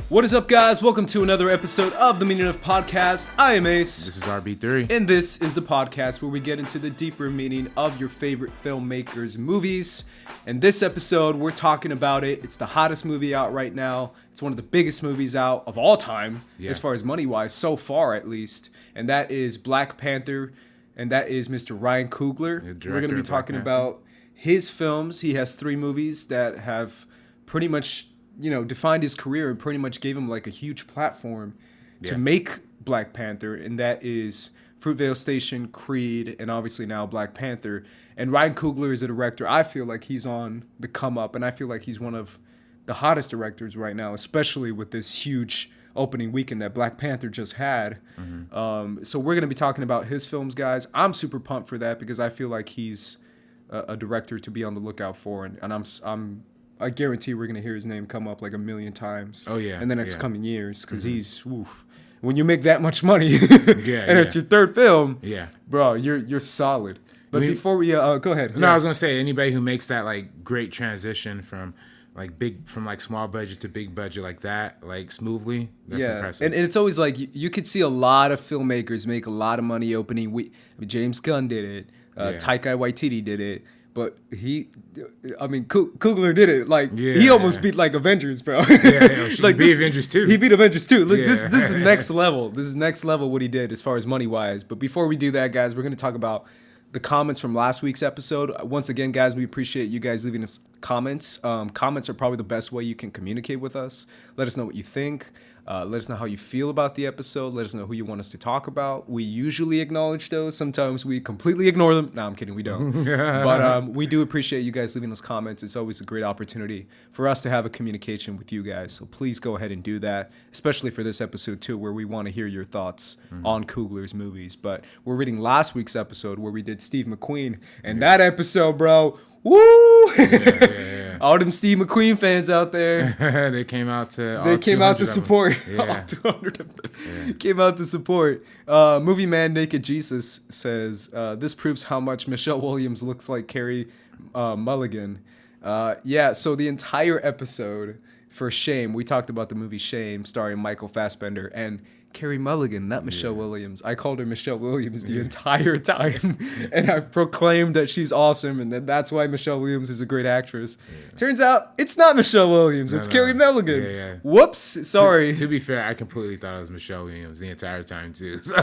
What is up, guys? Welcome to another episode of the Meaning of Podcast. I am Ace. This is RB3. And this is the podcast where we get into the deeper meaning of your favorite filmmakers' movies. And this episode, we're talking about it. It's the hottest movie out right now. It's one of the biggest movies out of all time, as far as money-wise, so far at least. And that is Black Panther. And that is Mr. Ryan Coogler. We're going to be talking about his films. He has 3 movies that have pretty much, defined his career and pretty much gave him like a huge platform to make Black Panther. And that is Fruitvale Station, Creed, and obviously now Black Panther. And Ryan Coogler is a director. I feel like he's on the come up, and I feel like he's one of the hottest directors right now, especially with this huge opening weekend that Black Panther just had. So we're going to be talking about his films, guys. I'm super pumped for that because I feel like he's a director to be on the lookout for, and I guarantee we're going to hear his name come up like a million times in the next coming years because he's, when you make that much money and it's your third film, bro, you're solid. But before we go ahead. No, I was going to say anybody who makes that like great transition from small budget to big budget like that, like smoothly, that's impressive. And it's always like you could see a lot of filmmakers make a lot of money opening week. James Gunn did it. Taika Waititi did it. But Coogler did it. Like, he almost beat, like, Avengers, bro. Like, he beat Avengers 2. He beat Avengers 2. Look, this is next level. This is next level what he did as far as money-wise. But before we do that, guys, we're going to talk about the comments from last week's episode. Once again, guys, we appreciate you guys leaving us comments. Comments are probably the best way you can communicate with us. Let us know what you think. Let us know how you feel about the episode. Let us know who you want us to talk about. We usually acknowledge those. Sometimes we completely ignore them. No, I'm kidding. We don't. But we do appreciate you guys leaving us comments. It's always a great opportunity for us to have a communication with you guys. So please go ahead and do that, especially for this episode, too, where we want to hear your thoughts on Coogler's movies. But we're reading last week's episode where we did Steve McQueen. And that episode, bro, woo! All them Steve McQueen fans out there. They came out to support. All 200 came out to support. Movie Man Naked Jesus says, this proves how much Michelle Williams looks like Carey Mulligan. So the entire episode for Shame, we talked about the movie Shame starring Michael Fassbender and Carey Mulligan, not Michelle Williams. I called her Michelle Williams the entire time, and I proclaimed that she's awesome, and that's why Michelle Williams is a great actress. Wasn't out, it's not Michelle Williams. It's Carey Mulligan. Whoops, sorry. To be fair, I completely thought it was Michelle Williams the entire time too. So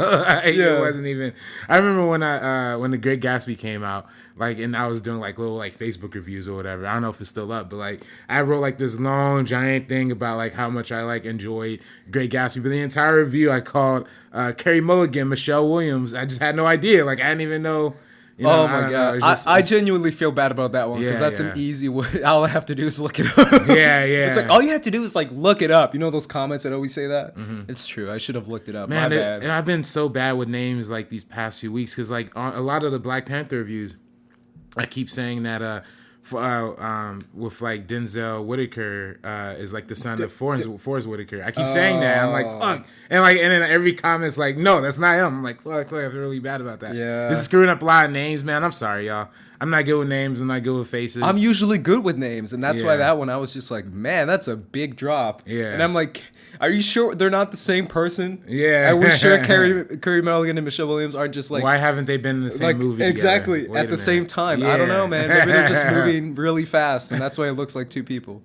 it wasn't even. I remember when The Great Gatsby came out, and I was doing little Facebook reviews or whatever. I don't know if it's still up, but I wrote this long giant thing about how much I enjoyed Great Gatsby, but the entire review I called Carey Mulligan Michelle Williams. I just had no idea. I didn't even know. Oh my God. I genuinely feel bad about that one because that's an easy way. All I have to do is look it up. It's all you have to do is look it up. You know those comments that always say that? It's true. I should have looked it up. Man, my bad. And I've been so bad with names these past few weeks because on a lot of the Black Panther reviews, I keep saying that with Denzel Whitaker is the son of Forrest Whitaker. I keep saying that. I'm like, fuck. And then every comment's no, that's not him. I'm like, fuck, I feel really bad about that. Yeah. This is screwing up a lot of names, man. I'm sorry, y'all. I'm not good with names. I'm not good with faces. I'm usually good with names, and that's why that one I was just man, that's a big drop. Yeah. And I'm like, are you sure they're not the same person? Yeah. Are we sure Carey Mulligan and Michelle Williams aren't just why haven't they been in the same movie exactly at the same time? I don't know, man. Maybe they're just moving really fast, and that's why it looks like 2 people.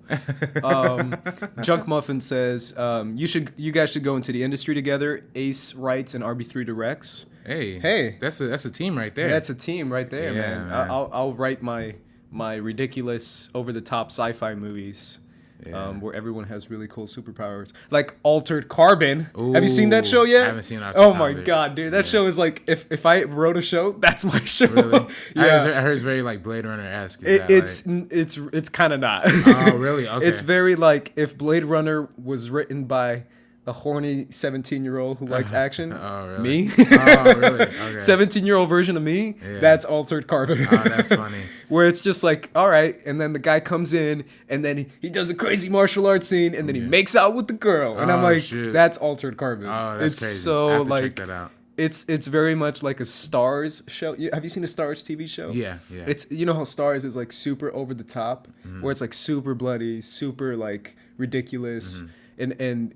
Junk Muffin says, you guys should go into the industry together. Ace writes and RB3 directs. Hey, that's a team right there. That's a team right there, man. I'll write my ridiculous over the top sci-fi movies. Where everyone has really cool superpowers, like Altered Carbon. Ooh, have you seen that show yet? I haven't seen Altered Carbon. Oh my God, dude, that show is if I wrote a show, that's my show. Really? I heard it's very Blade Runner-esque. It's kind of not. Oh really? Okay. It's very if Blade Runner was written by a horny 17-year-old who likes action. Oh, really? Me? Oh, really? Okay. 17-year-old version of me? Yeah. That's Altered Carbon. Oh, that's funny. Where it's just all right, and then the guy comes in, and then he does a crazy martial arts scene, and then he makes out with the girl. And I'm like, shit. That's Altered Carbon. Oh, that's crazy. So, I have to check that out. It's very much like a Stars show. Have you seen a Stars TV show? Yeah. It's how Stars is super over the top, where it's super bloody, super ridiculous. and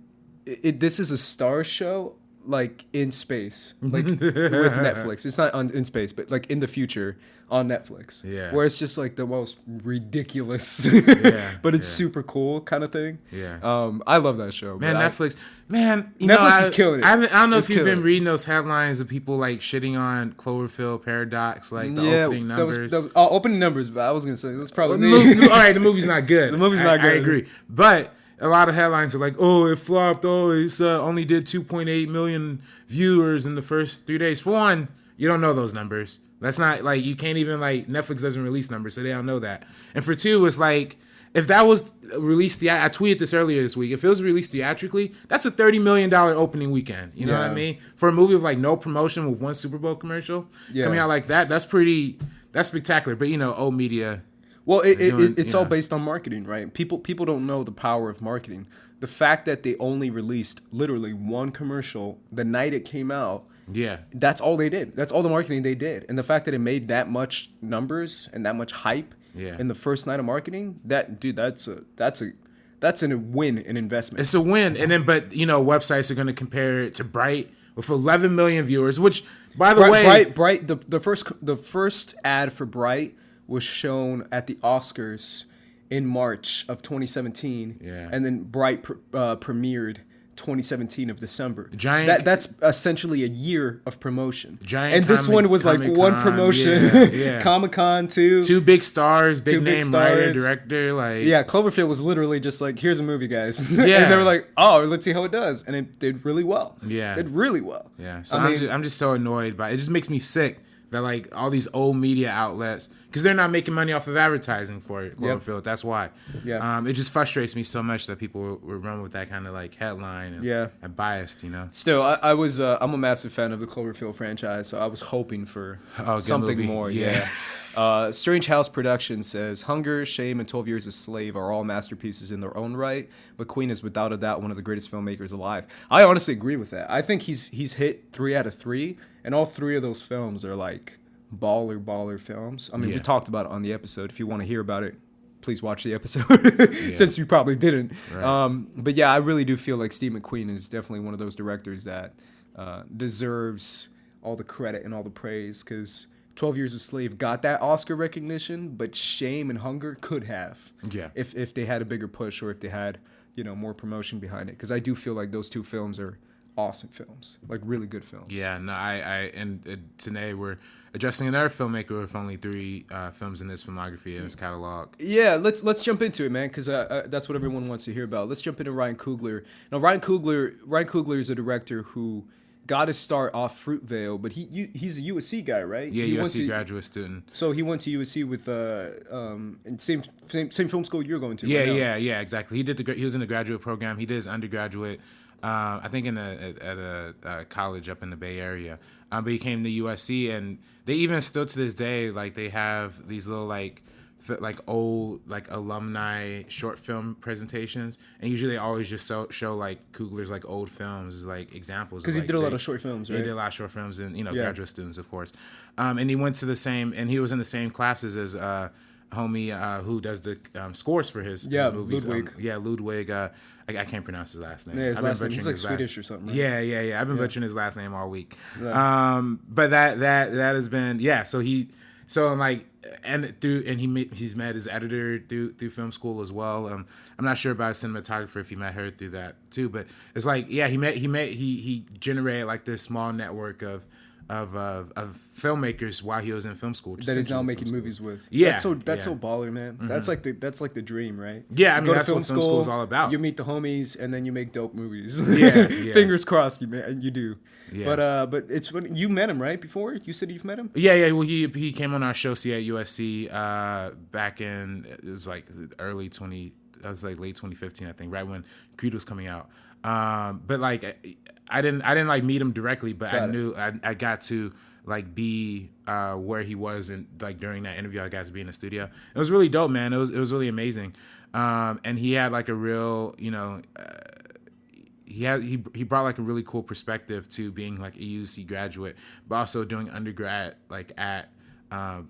this is a star show like in space, like with Netflix. It's not in space, but like in the future on Netflix. Yeah. Where it's just like the most ridiculous, Yeah, but it's yeah. super cool kind of thing. Yeah. I love that show. Man, but Netflix. Man, Netflix is killing it. I don't know It's if you've been killing it. reading those headlines of people like shitting on Cloverfield Paradox, like the opening numbers. Opening numbers. But I was gonna say that's probably me. All right, the movie's not good. The movie's not good. I agree, but a lot of headlines are like, "Oh, it flopped. Oh, it's only did 2.8 million viewers in the first 3 days." For one, you don't know those numbers. That's not like you can't even like Netflix doesn't release numbers, so they don't know that. And for two, it's like if that was released, I tweeted this earlier this week. If it was released theatrically, that's a $30 million opening weekend. You know what I mean? For a movie with like no promotion with one Super Bowl commercial coming out like that, that's spectacular. But old media. Well, it's all based on marketing, right? People don't know the power of marketing. The fact that they only released literally one commercial the night it came out, that's all they did. That's all the marketing they did. And the fact that it made that much numbers and that much hype in the first night of marketing, that's a win in investment. It's a win. And then, but websites are going to compare it to Bright with 11 million viewers, which, by the way, Bright, the first ad for Bright was shown at the Oscars in March of 2017, and then Bright premiered 2017 of December. That's essentially a year of promotion. This one was like one promotion. Comic-Con, two big stars, big name writer, director. Cloverfield was literally just like, here's a movie, guys. And they were like, oh, let's see how it does, and it did really well. Did really well. So I'm just so annoyed by it. It just makes me sick that like all these old media outlets, because they're not making money off of advertising for it, Cloverfield. That's why. It just frustrates me so much that people will run with that kind of like headline and biased, Still, I'm a massive fan of the Cloverfield franchise, so I was hoping for something more. Strange House Productions says, Hunger, Shame, and 12 Years a Slave are all masterpieces in their own right, but Queen is without a doubt one of the greatest filmmakers alive. I honestly agree with that. I think he's hit 3 out of 3, and all 3 of those films are like baller films. I mean, we talked about it on the episode. If you want to hear about it, please watch the episode, since you probably didn't. Right. But I really do feel like Steve McQueen is definitely one of those directors that deserves all the credit and all the praise, because 12 Years a Slave got that Oscar recognition, but Shame and Hunger could have, if they had a bigger push, or if they had more promotion behind it, because I do feel like those 2 films are awesome films, like really good films. Today we're addressing another filmmaker with only 3 films in his filmography and his catalog. Let's jump into it, man, because that's what everyone wants to hear about. Let's jump into Ryan Coogler. Now, Ryan Coogler is a director who got his start off Fruitvale, but he's a USC guy, right? USC graduate student. So he went to USC with and same film school you're going to. Yeah, exactly. He was in the graduate program. He did his undergraduate, I think at a college up in the Bay Area. But he came to USC, and they even still to this day, like, they have these little like old like alumni short film presentations, and usually they always just show like Coogler's like old films as like examples, because he did a lot of short films, right? He did a lot of short films, and graduate students, of course. And he went to the same, and he was in the same classes as homie who does the scores for his movies. Ludwig. I can't pronounce his last name. His last name. He's like Swedish or something. Right? Yeah. I've been butchering his last name all week. But that has been he's met his editor through film school as well. I'm not sure about his cinematographer, if he met her through that too, but it's like he generated like this small network of filmmakers while he was in film school that he's now making movies with. That's so baller, man. Mm-hmm. That's like the dream, right? I mean, that's what film school is all about. You meet the homies, and then you make dope movies. Fingers crossed, you do. But it's funny, you met him, right? Before you said you've met him. Well, he came on our show at USC back in, it was like late 2015, I think, right when Creed was coming out. But like I didn't like meet him directly, but I got to like be where he was, and like during that interview I got to be in the studio. It was really dope, man. It was really amazing. And he had like a real, he brought like a really cool perspective to being like a UC graduate, but also doing undergrad like at I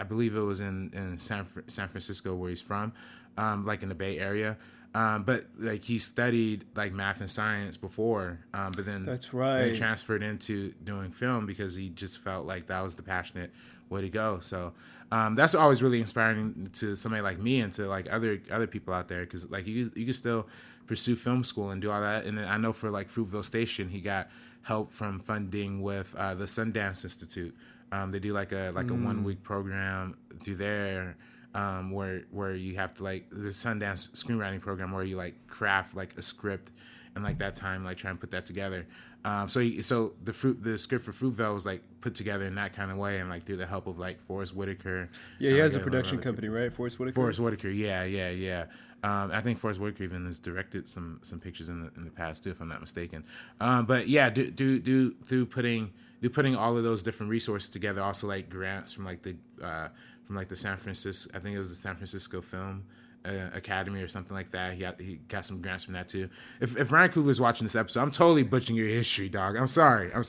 believe it was in San Francisco, where he's from, like in the Bay Area. But like he studied like math and science before, but then That's right. then transferred into doing film because he just felt like that was the passionate way to go. So that's always really inspiring to somebody like me and to like other people out there, because like you can still pursue film school and do all that. And then I know for like Fruitvale Station, he got help from funding with the Sundance Institute. They do like a 1 week program through there. Where you have to like the Sundance screenwriting program where you like craft like a script and like that time like try and put that together. So the script for Fruitvale was like put together in that kind of way and like through the help of like Forrest Whitaker. Yeah, he has a production company, right? Forrest Whitaker. Forrest Whitaker, yeah. I think Forrest Whitaker even has directed some pictures in the past too, if I'm not mistaken. But yeah, through putting all of those different resources together, also like grants from like the San Francisco, I think it was the San Francisco Film Academy or something like that. He got some grants from that too. If Ryan Coogler's watching this episode, I'm totally butchering your history, dog. I'm sorry. I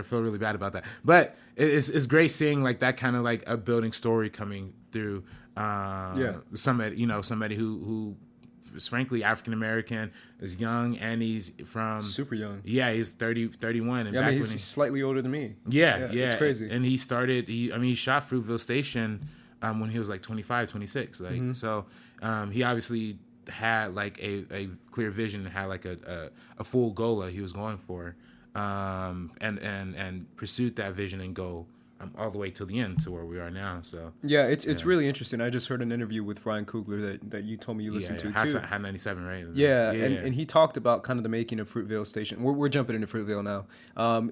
feel really bad about that. But it's great seeing like that kind of like a building story coming through. Somebody who is frankly African American, is young, and he's from super young. Yeah, he's 31. And yeah, I mean, he's slightly older than me. Yeah. It's crazy. And he shot Fruitvale Station when he was like 25, 26. Like so, he obviously had like a clear vision and had like a full goal that he was going for, and pursued that vision and goal. All the way till the end to where we are now. So it's really interesting. I just heard an interview with Ryan Coogler that you told me you listened to too. Hot 97, right? Yeah, and he talked about kind of the making of Fruitvale Station. We're jumping into Fruitvale now,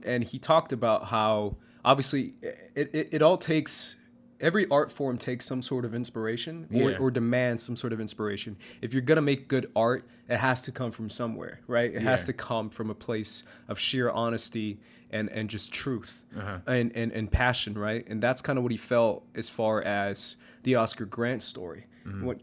and he talked about how obviously it all takes. Every art form takes some sort of inspiration or demands some sort of inspiration. If you're going to make good art, it has to come from somewhere, right? It has to come from a place of sheer honesty and just truth and passion, right? And that's kind of what he felt as far as the Oscar Grant story.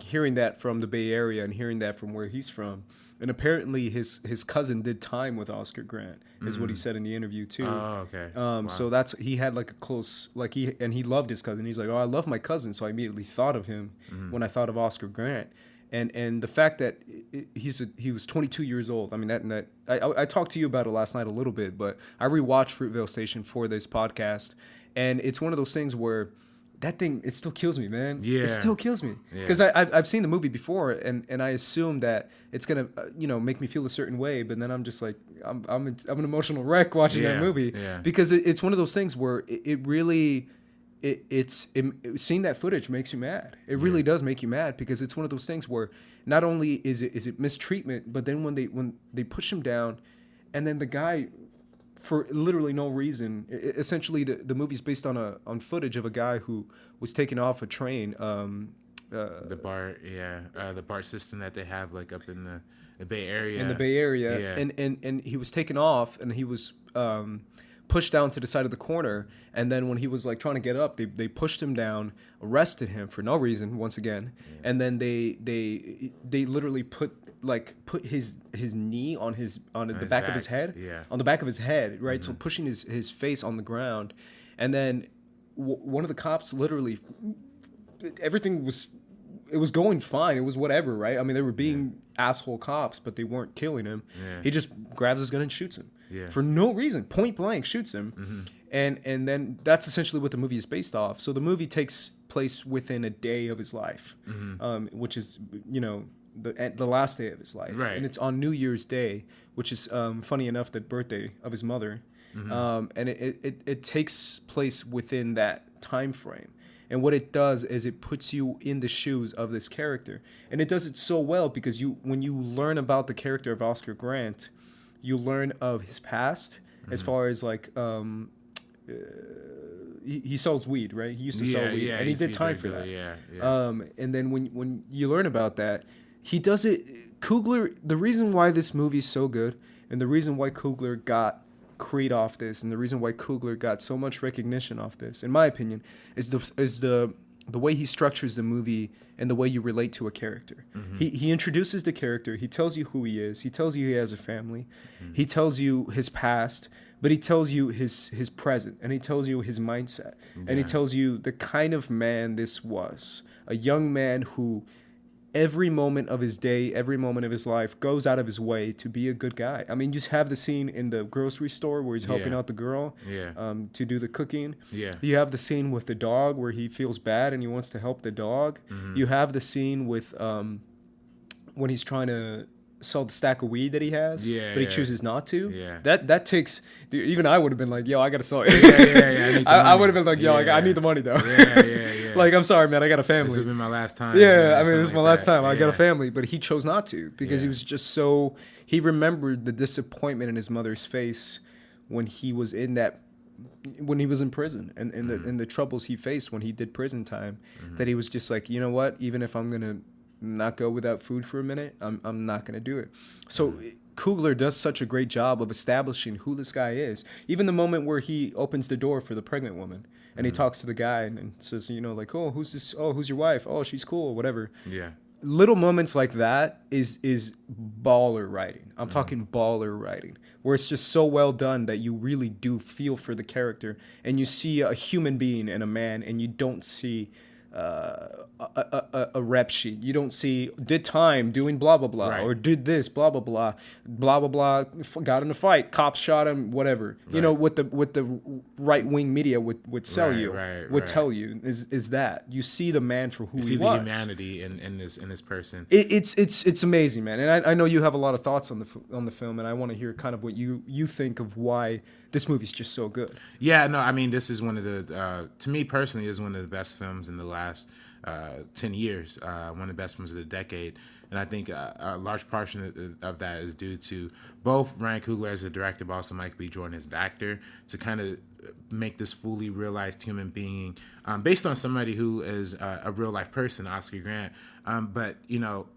Hearing that from the Bay Area and hearing that from where he's from. And apparently his cousin did time with Oscar Grant, is what he said in the interview too. Oh, okay. Wow. So he had like a close, like he loved his cousin. He's like, oh, I love my cousin. So I immediately thought of him when I thought of Oscar Grant. And the fact that he was 22 years old. I mean, I talked to you about it last night a little bit, but I rewatched Fruitvale Station for this podcast. And it's one of those things where that thing, it still kills me, man. Yeah. It still kills me. Because I've seen the movie before, and I assume that it's going to, make me feel a certain way. But then I'm just like, I'm an emotional wreck watching that movie. Yeah. Because it's one of those things where it really, seeing that footage makes you mad. It really does make you mad, because it's one of those things where not only is it mistreatment, but then when they push him down, and then the guy, for literally no reason, essentially the movie's based on footage of a guy who was taken off a train. The BART system that they have like up in the Bay Area. In the Bay Area, and he was taken off, and he was pushed down to the side of the corner, and then when he was like trying to get up, they pushed him down, arrested him for no reason once again, and then they literally put his knee on the back of his head, on the back of his head, right? So pushing his face on the ground, and then one of the cops literally, everything was going fine. It was whatever, right? I mean, they were being asshole cops, but they weren't killing him. He just grabs his gun and shoots him for no reason, point blank shoots him, and then that's essentially what the movie is based off. So the movie takes place within a day of his life, which is the last day of his life, right? And it's on New Year's Day, which is funny enough, the birthday of his mother, and it takes place within that time frame. And what it does is it puts you in the shoes of this character, and it does it so well because when you learn about the character of Oscar Grant, you learn of his past as far as like he sells weed, right? He used to sell weed, and he did time for that. And then when you learn about that, he does it. Coogler, the reason why this movie is so good, and the reason why Coogler got Creed off this, and the reason why Coogler got so much recognition off this, in my opinion, is the way he structures the movie and the way you relate to a character. He introduces the character, he tells you who he is, he tells you he has a family, he tells you his past, but he tells you his present, and he tells you his mindset, and he tells you the kind of man this was, a young man who every moment of his day, every moment of his life, goes out of his way to be a good guy. I mean, you just have the scene in the grocery store where he's helping out the girl to do the cooking. Yeah. You have the scene with the dog where he feels bad and he wants to help the dog. You have the scene with when he's trying to sell the stack of weed that he has, but he chooses not to. Yeah. That takes, dude, even I would have been like, yo, I gotta sell it. I would have been like, yo, I need the money though. Like, I'm sorry, man, I got a family. This would have been my last time. Yeah, I mean, this is my last time. I got a family, but he chose not to because he was just so, he remembered the disappointment in his mother's face when he was in prison and the troubles he faced when he did prison time, that he was just like, you know what, even if I'm gonna not go without food for a minute, I'm not gonna do it. So Coogler does such a great job of establishing who this guy is. Even the moment where he opens the door for the pregnant woman and he talks to the guy and says, you know, like, oh, who's this? Oh, who's your wife? Oh, she's cool, whatever. Yeah. Little moments like that is baller writing. I'm talking baller writing, where it's just so well done that you really do feel for the character and you see a human being and a man, and you don't see a rep sheet. You don't see did time doing blah blah blah or did this blah blah blah blah blah blah, got in a fight, cops shot him, whatever. You know what the right wing media would sell you, would tell you is that you see the man for who he was. You see the humanity in this person. It's amazing, man. And I know you have a lot of thoughts on the film, and I want to hear kind of what you think of why this movie's just so good. Yeah, no, I mean, this is one of the to me personally is one of the best films in the last 10 years, one of the best films of the decade. And I think a large portion of that is due to both Ryan Coogler as a director, but also Michael B. Jordan as an actor, to kind of make this fully realized human being based on somebody who is a real life person, Oscar Grant. But, you know,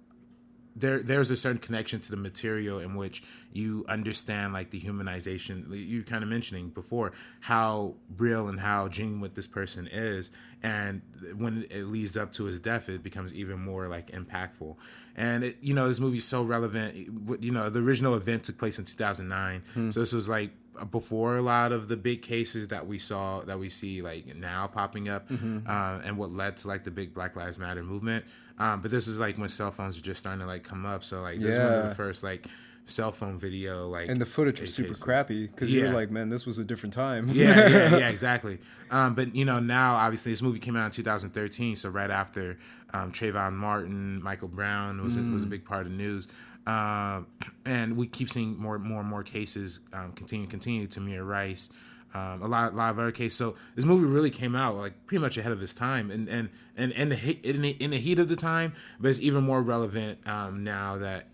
there's a certain connection to the material in which you understand, like, the humanization you kind of mentioning before, how real and how genuine this person is, and when it leads up to his death, it becomes even more like impactful. And this movie's so relevant. The original event took place in 2009, so this was like before a lot of the big cases that we see like now popping up, and what led to like the big Black Lives Matter movement. But this is like when cell phones were just starting to like come up. So like this is one of the first like cell phone video, like, and the footage was super crappy because you're like, man, this was a different time. yeah, exactly. But now obviously this movie came out in 2013, so right after Trayvon Martin, Michael Brown was a big part of the news. And we keep seeing more and more cases continue. Tamir Rice, a lot of other cases. So this movie really came out like pretty much ahead of its time, and in the heat of the time, but it's even more relevant now that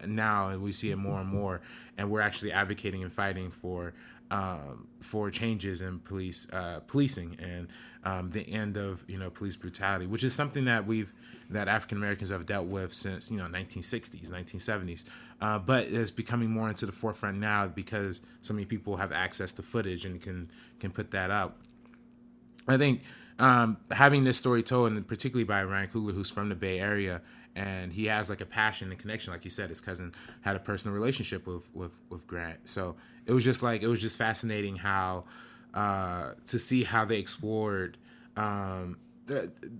now we see it more and more, and we're actually advocating and fighting for changes in policing and the end of police brutality, which is something that African Americans have dealt with since 1960s, 1970s, but it's becoming more into the forefront now because so many people have access to footage and can put that out. I think having this story told, and particularly by Ryan Coogler, who's from the Bay Area, and he has like a passion and connection, like you said, his cousin had a personal relationship with Grant, so it was just fascinating how to see how they explored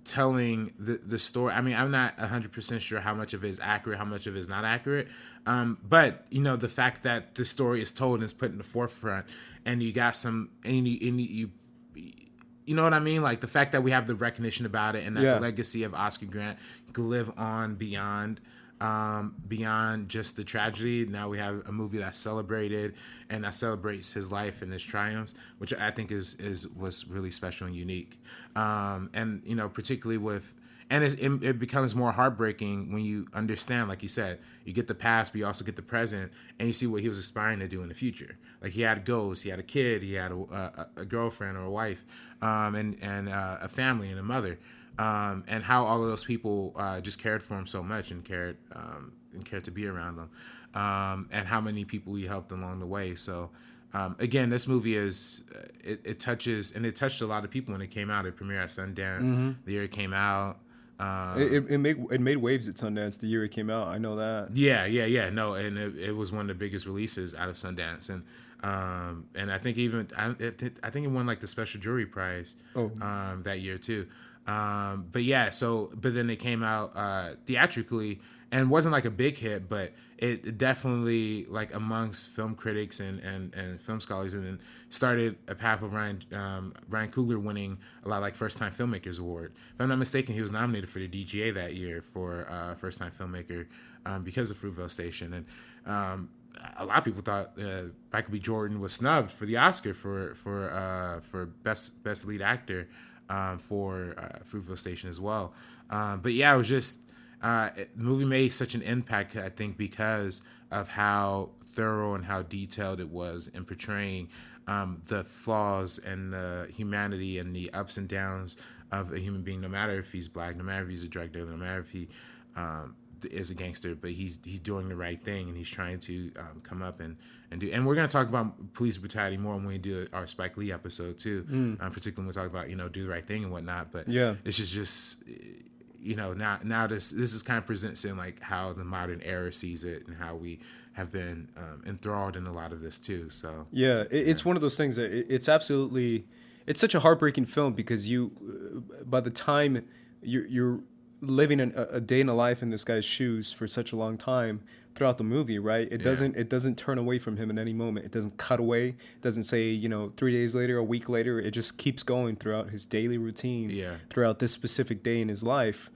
telling the story. I mean, I'm not 100% sure how much of it is accurate, how much of it is not accurate, but the fact that the story is told and is put in the forefront, and you got some, and you know what I mean? Like the fact that we have the recognition about it, and that the legacy of Oscar Grant can live on beyond just the tragedy. Now we have a movie that's celebrated and that celebrates his life and his triumphs, which I think was really special and unique. And particularly with, and it becomes more heartbreaking when you understand, like you said, you get the past, but you also get the present, and you see what he was aspiring to do in the future. Like he had goals, he had a kid, he had a girlfriend or a wife, and a family and a mother, and how all of those people just cared for him so much and cared to be around them, and how many people he helped along the way. So. Again, this movie it touches, and it touched a lot of people when it came out. It premiered at Sundance the year it came out. It made waves at Sundance the year it came out. I know that. Yeah. No, and it was one of the biggest releases out of Sundance, and I think it won like the special jury prize that year too. But yeah, but then it came out theatrically and wasn't like a big hit, but it definitely, like, amongst film critics and film scholars, and then started a path of Ryan Coogler winning a lot, like, First Time Filmmakers Award. If I'm not mistaken, he was nominated for the DGA that year for First Time Filmmaker because of Fruitvale Station. And a lot of people thought Michael B. Jordan was snubbed for the Oscar for best lead actor for Fruitvale Station as well. But yeah, it was just the movie made such an impact, I think, because of how thorough and how detailed it was in portraying the flaws and the humanity and the ups and downs of a human being, no matter if he's black, no matter if he's a drug dealer, no matter if he is a gangster, but he's doing the right thing, and he's trying to come up and do. And we're gonna talk about police brutality more when we do our Spike Lee episode too, particularly when we talk about do the right thing and whatnot. But Yeah. it's just now this is kind of presents in, like, how the modern era sees it and how we have been enthralled in a lot of this too. So Yeah, it's one of those things that it's such a heartbreaking film because by the time you're living a day in a life in this guy's shoes for such a long time throughout the movie, right? It doesn't turn away from him in any moment. It doesn't cut away. It doesn't say 3 days later, a week later. It just keeps going throughout his daily routine. Yeah. Throughout this specific day in his life,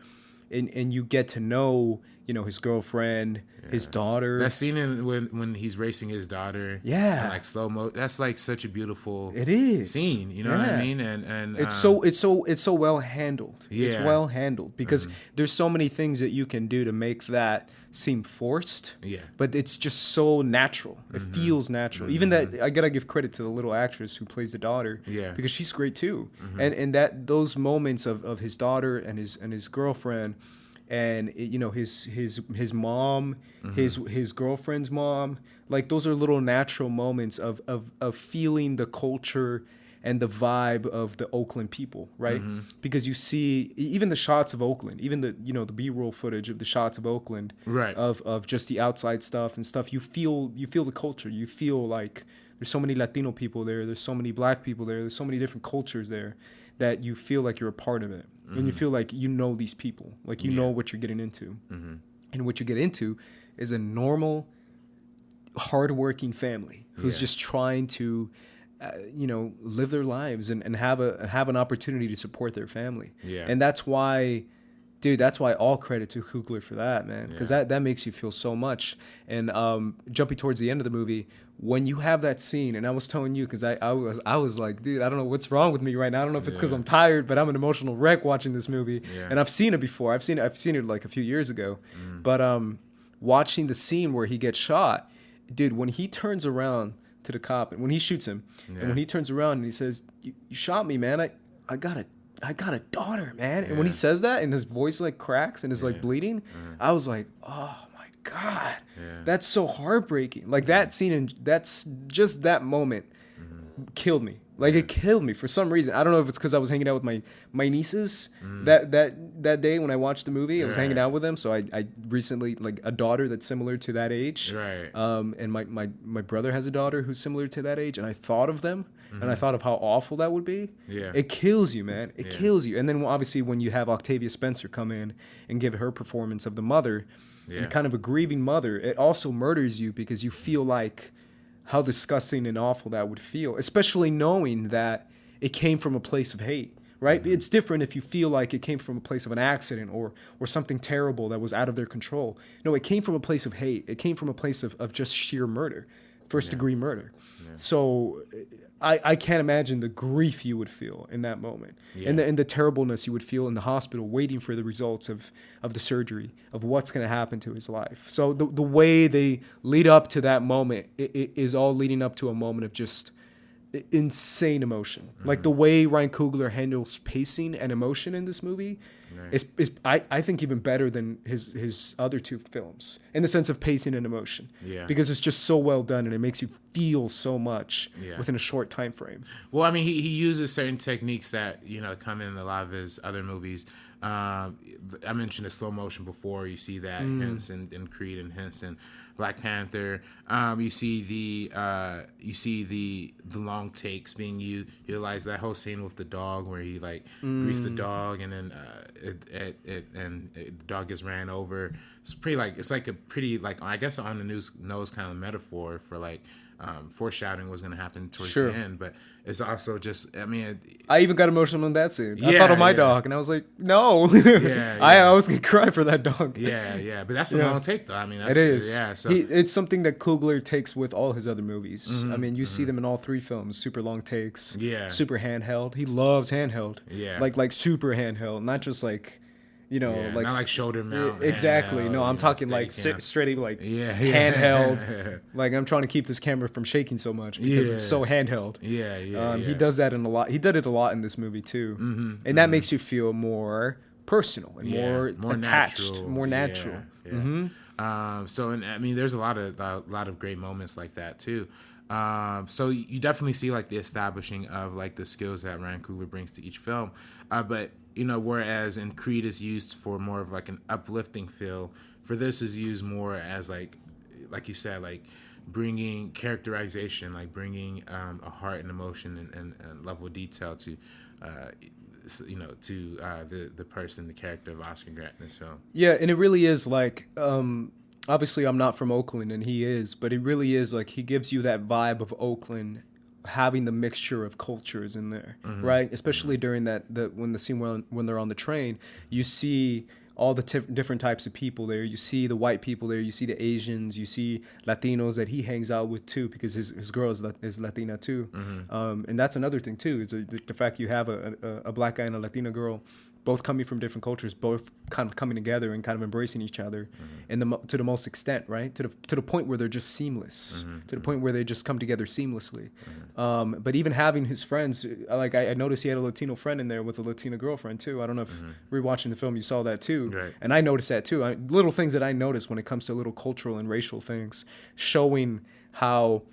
and you get to know his girlfriend, his daughter. That scene when he's racing his daughter, Yeah. and, like, slow mo. That's, like, such a beautiful It is scene. You know what I mean? And it's so well handled. Yeah. It's well handled because there's so many things that you can do to make that seem forced. Yeah. But it's just so natural. It feels natural. Even that, I gotta give credit to the little actress who plays the daughter. Yeah. Because she's great too. And that those moments of his daughter and his girlfriend, and his mom, his girlfriend's mom, like, those are little natural moments of feeling the culture and the vibe of the Oakland people, right? Because you see even the shots of Oakland, even the the B-roll footage of the shots of Oakland, Right. of just the outside stuff and stuff. You feel the culture. You feel like there's so many Latino people there. There's so many black people there. There's so many different cultures there that you feel like you're a part of it. And you feel like these people, like know what you're getting into. And what you get into is a normal, hardworking family who's just trying to, live their lives and have an opportunity to support their family. Yeah. And that's why, dude, that's why all credit to Coogler for that, man, because that makes you feel so much. And jumping towards the end of the movie, when you have that scene, and I was telling you, because I was like, dude, I don't know what's wrong with me right now. I don't know if it's because I'm tired, but I'm an emotional wreck watching this movie. Yeah. And I've seen it before. I've seen it like a few years ago. But watching the scene where he gets shot, dude, when he turns around to the cop and when he shoots him, and when he turns around and he says, "You shot me, man. I got a daughter, man." And when he says that and his voice, like, cracks and is like bleeding, I was like, oh my God, that's so heartbreaking. Like, that scene, and that's just that moment killed me. Like, it killed me for some reason. I don't know if it's because I was hanging out with my nieces that day when I watched the movie. I was hanging out with them, so I recently, like, a daughter that's similar to that age. Right. And my brother has a daughter who's similar to that age, and I thought of them, and I thought of how awful that would be. Yeah. It kills you, man. It kills you. And then obviously when you have Octavia Spencer come in and give her performance of the mother, and kind of a grieving mother, it also murders you because you feel like how disgusting and awful that would feel, especially knowing that it came from a place of hate, right? It's different if you feel like it came from a place of an accident or something terrible that was out of their control. No, it came from a place of hate. It came from a place of just sheer murder, first-degree murder. So I can't imagine the grief you would feel in that moment, and the terribleness you would feel in the hospital waiting for the results of the surgery, of what's going to happen to his life. So the way they lead up to that moment it is all leading up to a moment of just insane emotion. Like, the way Ryan Coogler handles pacing and emotion in this movie is I think even better than his other two films in the sense of pacing and emotion. Yeah. Because it's just so well done and it makes you feel so much within a short time frame. Well, I mean, he uses certain techniques that come in a lot of his other movies. I mentioned the slow motion before. You see that hints in Creed and hints in Black Panther. You see the long long takes being utilized. That whole scene with the dog where he like greased the dog and then the dog gets ran over. It's like a pretty like I guess on the nose kind of metaphor for like foreshadowing what's going to happen towards the end, but it's also just I even got emotional in that scene. I thought of my dog and I was like, no. I was gonna cry for that dog. But that's a long take though. I mean, that's, it is. So it's something that Coogler takes with all his other movies. I mean, you see them in all 3 films. Super long takes, super handheld. He loves handheld, like super handheld, not just like, like not like shoulder mount. Exactly. No, I'm talking like straight like handheld. Like I'm trying to keep this camera from shaking so much because it's so handheld. He does that in a lot. He did it a lot in this movie too, and that makes you feel more personal and more attached, more natural. So, and I mean, there's a lot of great moments like that too. So you definitely see like the establishing of like the skills that Ryan Coogler brings to each film, but whereas in Creed is used for more of like an uplifting feel, for this is used more as like you said, like bringing characterization, like bringing a heart and emotion and level of detail to the person, the character of Oscar Grant in this film. Yeah, and it really is like obviously I'm not from Oakland and he is, but it really is like he gives you that vibe of Oakland having the mixture of cultures in there, right? Especially during when the scene when they're on the train, you see all the different types of people there. You see the white people there, you see the Asians, you see Latinos that he hangs out with too, because his girl is Latina too. And that's another thing too, is the fact you have a black guy and a Latina girl both coming from different cultures, both kind of coming together and kind of embracing each other, and to the most extent, right? To the point where they're just seamless, to the point where they just come together seamlessly. But even having his friends, like I noticed he had a Latino friend in there with a Latina girlfriend too. I don't know if rewatching the film you saw that too, right. And I noticed that too. Little things that I noticed when it comes to little cultural and racial things, showing how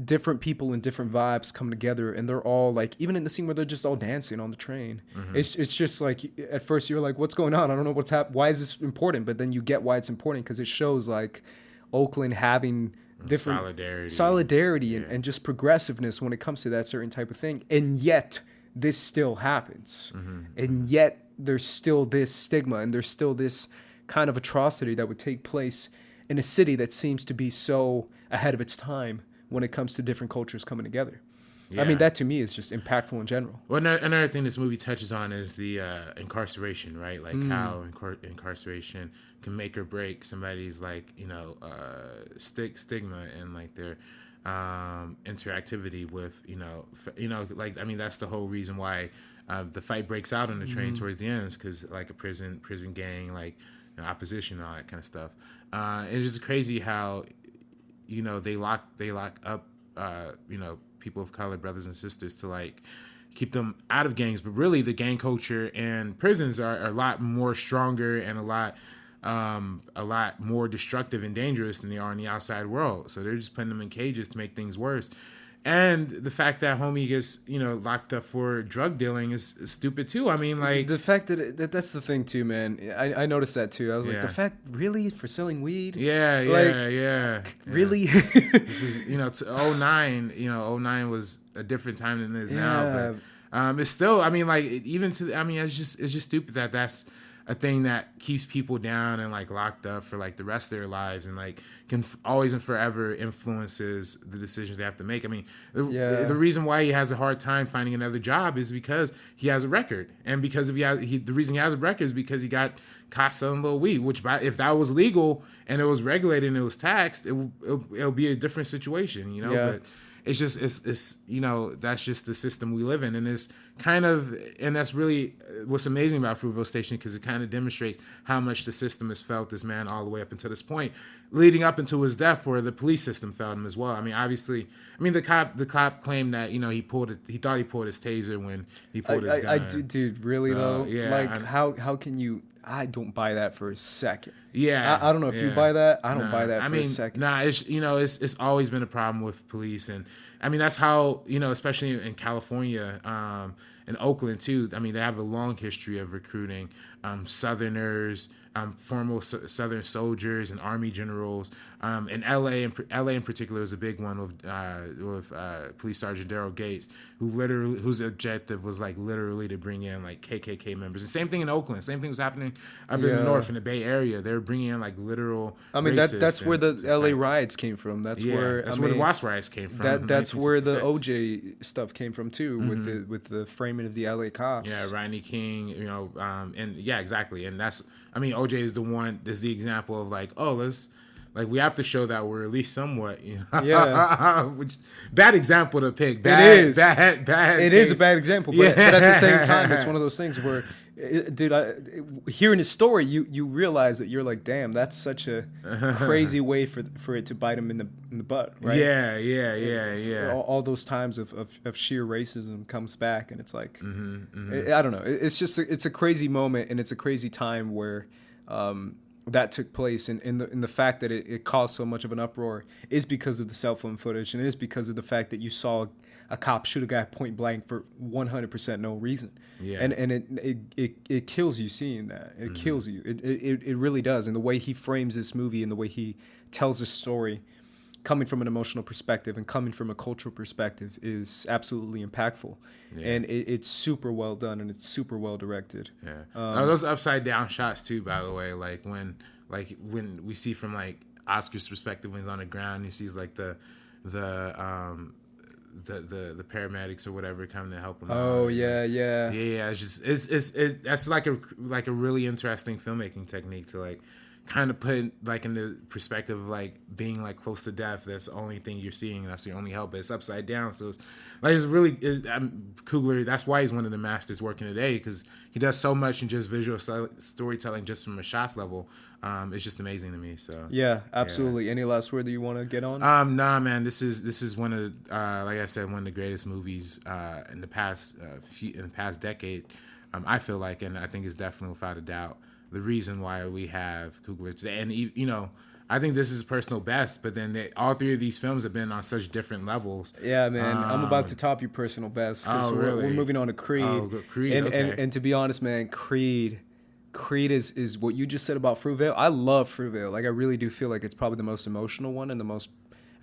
different people and different vibes come together, and they're all like, even in the scene where they're just all dancing on the train, it's just like at first you're like, what's going on? I don't know what's happening. Why is this important? But then you get why it's important, because it shows like Oakland having different solidarity and just progressiveness when it comes to that certain type of thing. And yet this still happens, and yet there's still this stigma, and there's still this kind of atrocity that would take place in a city that seems to be so ahead of its time when it comes to different cultures coming together. I mean, that to me is just impactful in general. Well, another thing this movie touches on is the incarceration, right? Like how incarceration can make or break somebody's like, stigma and like their interactivity with, like, I mean, that's the whole reason why the fight breaks out on the train towards the end, is because like a prison gang, like opposition and all that kind of stuff. It's just crazy how, they lock up, people of color, brothers and sisters, to like keep them out of gangs. But really, the gang culture and prisons are a lot more stronger and a lot more destructive and dangerous than they are in the outside world. So they're just putting them in cages to make things worse. And the fact that homie gets, locked up for drug dealing is stupid too. I mean, like the fact that's the thing too, man. I noticed that too. I was like, the fact, really, for selling weed? Yeah. Really? This is, to 09, 09 was a different time than it is now. But it's still, I mean, like it's just stupid that that's a thing that keeps people down and like locked up for like the rest of their lives, and like can always and forever influences the decisions they have to make. I mean, the reason why he has a hard time finding another job is because he has a record, and because the reason he has a record is because he got caught selling little weed. Which, if that was legal and it was regulated and it was taxed, it'll be a different situation, But it's just that's just the system we live in, and it's and that's really what's amazing about Fruitvale Station, because it kind of demonstrates how much the system has felt this man all the way up until this point, leading up until his death, where the police system felt him as well. I mean, obviously, the cop claimed that he thought he pulled his taser when he pulled his gun. Dude, really though? Yeah, like how can you? I don't buy that for a second. Yeah, I don't know if you buy that. I don't buy that for a second. It's always been a problem with police, and I mean that's how especially in California, in Oakland too. I mean, they have a long history of recruiting Southerners, former Southern soldiers and Army generals. In LA in particular is a big one with Police Sergeant Daryl Gates, whose objective was like literally to bring in like KKK members. The same thing in Oakland. Same thing was happening up in the north in the Bay Area. They were bringing in like literal. I mean that's where the LA riots came from. That's where where the Watts riots came from. That's where the OJ stuff came from too, with the framing of the LA cops. Yeah, Rodney King, and yeah, exactly. And that's, I mean, OJ is the example of like, we have to show that we're at least somewhat, Yeah. Bad example to pick. It is Case. a bad example, but at the same time, it's one of those things where, dude, hearing his story, you realize that you're like, damn, that's such a crazy way for it to bite him in the butt, right? Yeah. All those times of sheer racism comes back, and it's like, I don't know. It's just it's a crazy moment, and it's a crazy time where. That took place, and the fact that it caused so much of an uproar is because of the cell phone footage, and it is because of the fact that you saw a cop shoot a guy point blank for 100% no reason. Yeah. And it kills you seeing that. It kills you. It really does. And the way he frames this movie and the way he tells this story, coming from an emotional perspective and coming from a cultural perspective, is absolutely impactful. Yeah. And it's super well done, and it's super well directed. Yeah. Those upside down shots too, by the way, like when we see from like Oscar's perspective when he's on the ground, he sees like the paramedics or whatever coming to help him. Oh out. Yeah. It's just that's like a really interesting filmmaking technique to like kind of put like in the perspective of like being like close to death. That's the only thing you're seeing. That's your only help. But it's upside down. So it's really Coogler. That's why he's one of the masters working today, because he does so much in just visual storytelling, just from a shots level. It's just amazing to me. So yeah, absolutely. Yeah. Any last word that you want to get on? Nah, man. This is one of like I said, one of the greatest movies in the past decade. I feel like, and I think it's definitely without a doubt the reason why we have Coogler today. And I think this is personal best, but then all three of these films have been on such different levels. Yeah, man. I'm about to top your personal best, because we're moving on to Creed. Oh, Creed. And to be honest, man, Creed is what you just said about Fruitvale. I love Fruitvale. Like, I really do feel like it's probably the most emotional one and the most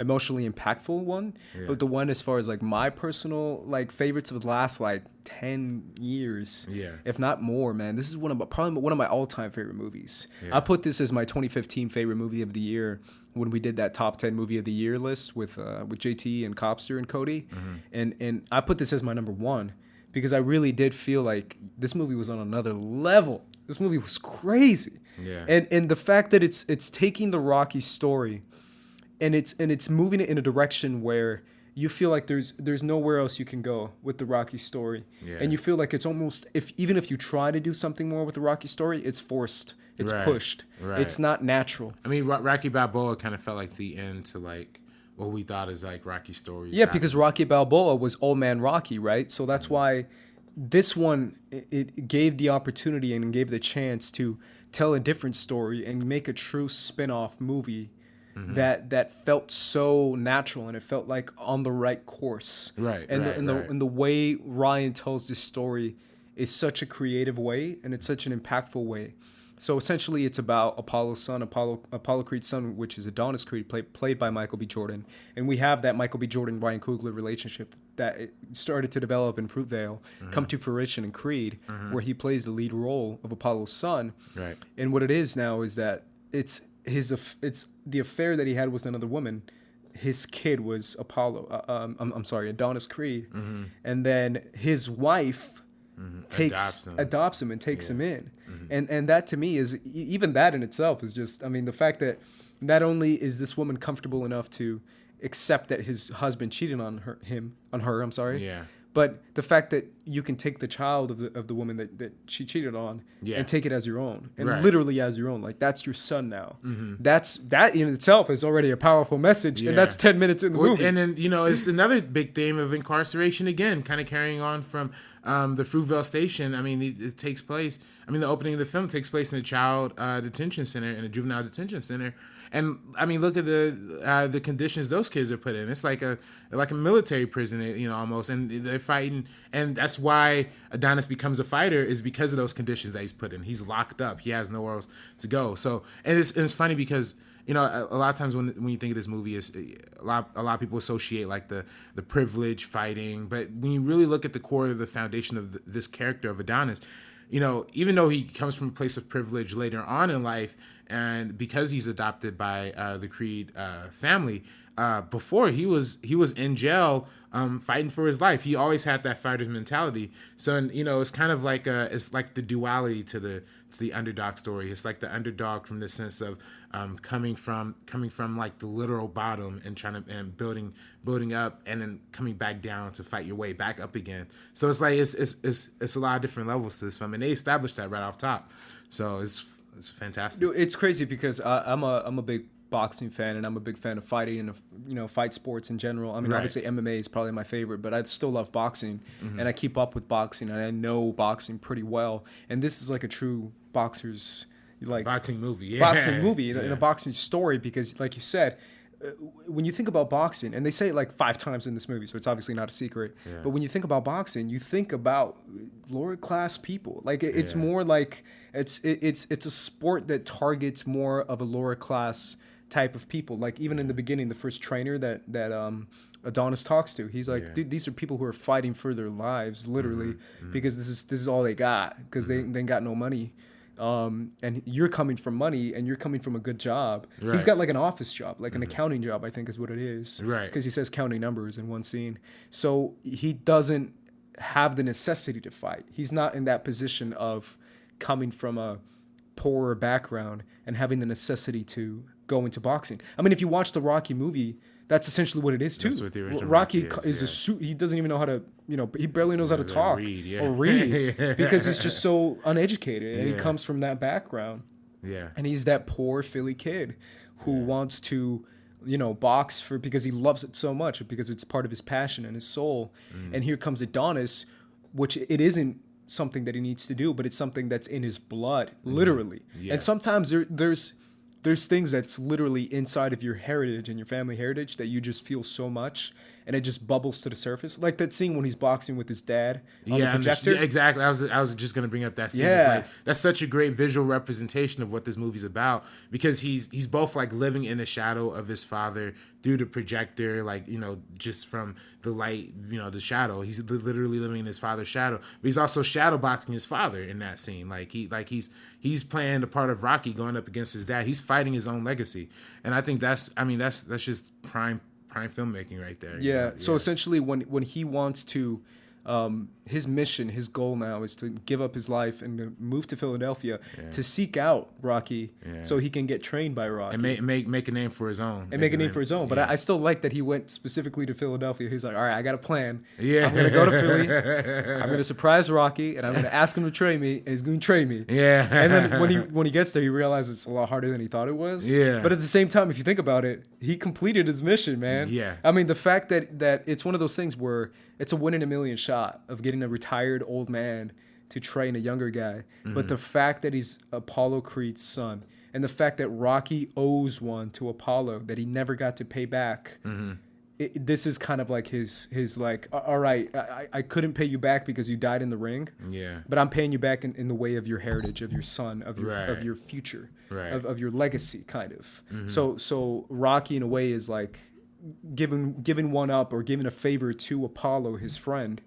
emotionally impactful one. Yeah. But the one as far as like my personal like favorites of the last like 10 years, if not more, man, this is probably one of my all-time favorite movies. I put this as my 2015 favorite movie of the year when we did that top 10 movie of the year list with JT and Copster and Cody. And I put this as my number one because I really did feel like this movie was on another level. This movie was crazy. And the fact that it's taking the Rocky story and it's moving it in a direction where you feel like there's nowhere else you can go with the Rocky story. And you feel like it's almost, even if you try to do something more with the Rocky story, it's forced. It's pushed. It's not natural. I mean, Rocky Balboa kind of felt like the end to like what we thought is like Rocky stories. Yeah, because Rocky Balboa was Old Man Rocky, right? So that's why this one, it gave the opportunity and gave the chance to tell a different story and make a true spin-off movie that felt so natural, and it felt like on the right course. And the way Ryan tells this story is such a creative way, and it's such an impactful way. So essentially, it's about Apollo's son, Apollo Creed's son, which is Adonis Creed, played by Michael B. Jordan. And we have that Michael B. Jordan Ryan Coogler relationship that it started to develop in Fruitvale, come to fruition in Creed, where he plays the lead role of Apollo's son. And what it is now is that it's the affair that he had with another woman. His kid was Adonis Creed, and then his wife adopts him and takes him in, and that to me is even that in itself is just, I mean, the fact that not only is this woman comfortable enough to accept that his husband cheated on her, but the fact that you can take the child of the woman that she cheated on and take it as your own, and literally as your own, like that's your son now. That in itself is already a powerful message, and that's 10 minutes in the movie. And then it's another big theme of incarceration again, kind of carrying on from the Fruitvale Station. I mean, it takes place. I mean, the opening of the film takes place in a child detention center, in a juvenile detention center. And I mean, look at the conditions those kids are put in. It's like a military prison, almost. And they're fighting, and that's why Adonis becomes a fighter, is because of those conditions that he's put in. He's locked up. He has nowhere else to go. So, and it's funny because, a lot of times when you think of this movie, is a lot of people associate like the privilege fighting, but when you really look at the core of the foundation of this character of Adonis, even though he comes from a place of privilege later on in life, and because he's adopted by the Creed family, before he was in jail fighting for his life. He always had that fighter's mentality. So, and, it's kind of like it's like the duality to the underdog story. It's like the underdog from the sense of coming from like the literal bottom and building up, and then coming back down to fight your way back up again. So it's like it's a lot of different levels to this film, and they established that right off top. So it's fantastic. Dude, it's crazy because I'm a big boxing fan, and I'm a big fan of fighting and fight sports in general. I mean, obviously MMA is probably my favorite, but I still love boxing, and I keep up with boxing, and I know boxing pretty well. And this is like a true boxer's boxing movie, in a boxing story, because like you said, when you think about boxing, and they say it like 5 times in this movie, so it's obviously not a secret, but when you think about boxing, you think about lower class people. Like it's more like it's a sport that targets more of a lower class type of people. Like even in the beginning, the first trainer that Adonis talks to, he's like, dude, these are people who are fighting for their lives, literally, because this is all they got, because they got no money. And you're coming from money, and you're coming from a good job. Right. He's got like an office job, like an accounting job, I think is what it is. Right. Because he says counting numbers in one scene. So he doesn't have the necessity to fight. He's not in that position of coming from a poorer background and having the necessity to go into boxing. I mean, if you watch the Rocky movie, that's essentially what it is too. That's what the original Rocky is a suit. He doesn't even know how to, he barely knows how to talk or read because he's just so uneducated, and he comes from that background. Yeah. And he's that poor Philly kid who wants to, box because he loves it so much, because it's part of his passion and his soul. And here comes Adonis, which it isn't something that he needs to do, but it's something that's in his blood, literally. Yeah. And sometimes there's things that's literally inside of your heritage and your family heritage that you just feel so much, and it just bubbles to the surface. Like that scene when he's boxing with his dad on the projector. Yeah, exactly. I was just gonna bring up that scene. Yeah. It's like, that's such a great visual representation of what this movie's about, because he's both like living in the shadow of his father through the projector, like, just from the light, the shadow. He's literally living in his father's shadow, but he's also shadow boxing his father in that scene. He's playing the part of Rocky going up against his dad. He's fighting his own legacy, and I think that's just prime filmmaking right there. Yeah. So essentially, when he wants to, his mission, his goal now is to give up his life and to move to Philadelphia to seek out Rocky, so he can get trained by Rocky and make a name for his own. Make a name for his own. But I still like that he went specifically to Philadelphia. He's like, all right, I got a plan. Yeah. I'm gonna go to Philly. I'm gonna surprise Rocky, and I'm gonna ask him to train me, and he's gonna train me. Yeah. And then when he gets there, he realizes it's a lot harder than he thought it was. Yeah. But at the same time, if you think about it, he completed his mission, man. Yeah. I mean, the fact that it's one of those things where it's a 1 in a million shot of getting a retired old man to train a younger guy. But the fact that he's Apollo Creed's son, and the fact that Rocky owes one to Apollo that he never got to pay back, this is kind of like his like, all right, I couldn't pay you back because you died in the ring. Yeah. But I'm paying you back in the way of your heritage, of your son, of your future, of your legacy, kind of. So Rocky in a way is like giving one up, or giving a favor to Apollo, his friend,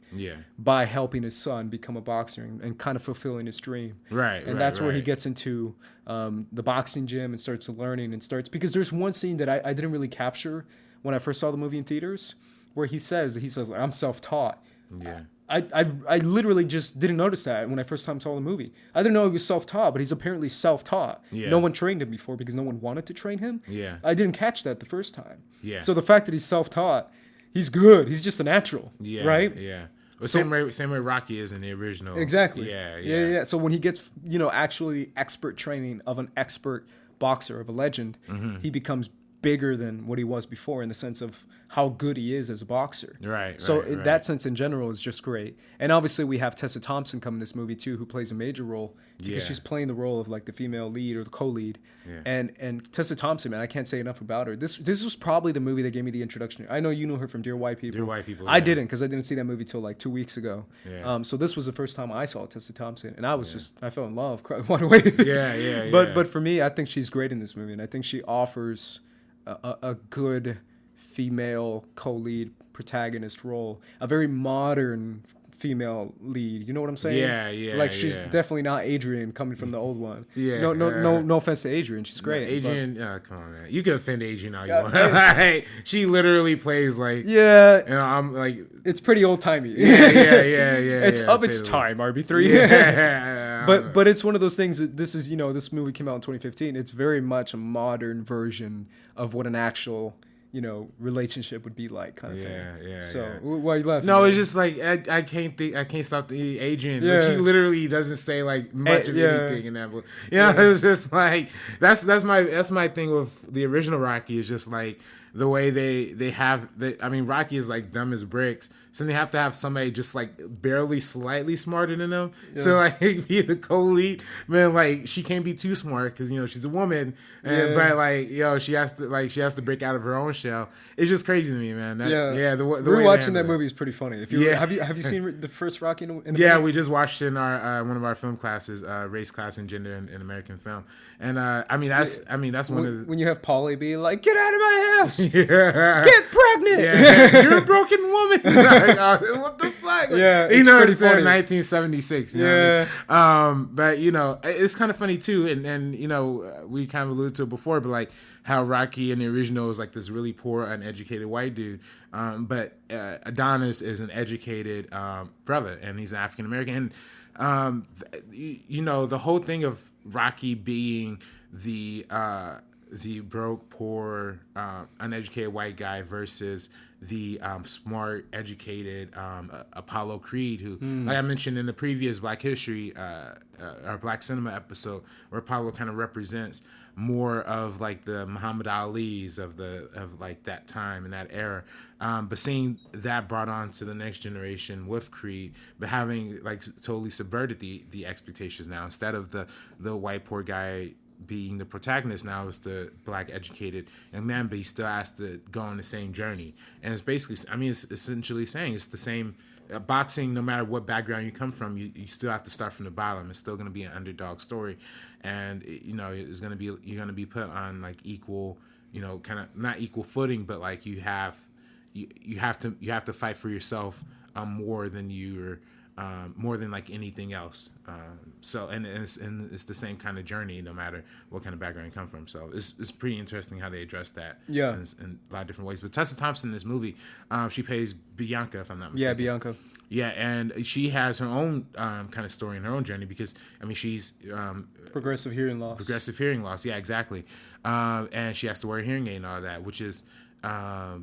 by helping his son become a boxer and kind of fulfilling his dream. And that's where he gets into the boxing gym and starts learning because there's one scene that I didn't really capture when I first saw the movie in theaters, where he says I'm self-taught. Yeah. I literally just didn't notice that when I first time saw the movie. I didn't know he was self-taught, but he's apparently self-taught. Yeah. No one trained him before because no one wanted to train him. Yeah. I didn't catch that the first time. Yeah. So the fact that he's self-taught, he's good. He's just a natural. Yeah. Right? Yeah. Well, same way Rocky is in the original. Exactly. Yeah. So when he gets, actually expert training of an expert boxer, of a legend, he becomes bigger than what he was before in the sense of how good he is as a boxer. Right. So right. that sense in general is just great. And obviously we have Tessa Thompson come in this movie too, who plays a major role because she's playing the role of like the female lead or the co-lead. Yeah. And Tessa Thompson, man, I can't say enough about her. This was probably the movie that gave me the introduction. I know you know her from Dear White People. Dear White People. I didn't, because I didn't see that movie till like 2 weeks ago. Yeah. So this was the first time I saw Tessa Thompson, and I was I fell in love right away. Yeah. But for me, I think she's great in this movie, and I think she offers a good female co-lead protagonist role, a very modern female lead. You know what I'm saying? Yeah. Like she's definitely not Adrian coming from the old one. Yeah. No offense to Adrian, she's great. Adrian, come on, man. You can offend Adrian all you want. Like, she literally plays like I'm like it's pretty old timey. Yeah. It's of its time, RB3. Yeah. But it's one of those things. This is this movie came out in 2015. It's very much a modern version of what an actual relationship would be like, kind of thing. Yeah. So why are you laughing? No, it's just like I can't stop the Adrian. Yeah. Like, she literally doesn't say like much of anything in that book. It's just like that's my thing with the original Rocky is just like the way they have. I mean, Rocky is like dumb as bricks, so they have to have somebody just like barely slightly smarter than them to like be the co-lead. Man, like she can't be too smart because she's a woman, but like she has to break out of her own shell. It's just crazy to me, man. The rewatching that movie is pretty funny. If you have you seen the first Rocky? In the movie? We just watched it in our one of our film classes, race, class, and gender in American film, and that's one of the, when you have Paulie be like, "Get out of my house, yeah, get pregnant, you're a broken woman." Like, what the fuck? Yeah, it's pretty funny. funny. 1976. But it's kind of funny too, and we kind of alluded to it before, but like how Rocky in the original is like this really poor, uneducated white dude, but Adonis is an educated brother, and he's an African American, and the whole thing of Rocky being the broke, poor, uneducated white guy versus the smart, educated Apollo Creed, who, like I mentioned in the previous Black History or Black Cinema episode, where Apollo kind of represents more of like the Muhammad Ali's of like that time and that era, but seeing that brought on to the next generation with Creed, but having like totally subverted the expectations now. Instead of the white poor guy being the protagonist, now is the black educated young man, but he still has to go on the same journey. And it's basically, it's essentially saying it's the same. Boxing, no matter what background you come from, you still have to start from the bottom. It's still going to be an underdog story, and it's going to be, you're going to be put on like equal, kind of not equal footing, but like you have to fight for yourself more than like anything else. So it's the same kind of journey no matter what kind of background you come from. So it's pretty interesting how they address that. Yeah. In a lot of different ways. But Tessa Thompson in this movie, she plays Bianca, if I'm not mistaken. Yeah, Bianca. Yeah, and she has her own kind of story and her own journey because she's progressive hearing loss. Progressive hearing loss. Yeah, exactly. And she has to wear a hearing aid and all that, which is, I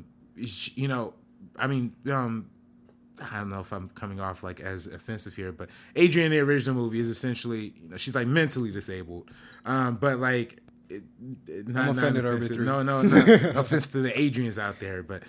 don't know if I'm coming off like as offensive here, but Adrian in the original movie is essentially, she's like mentally disabled. But like, I'm offended. No offense to the Adrians out there, but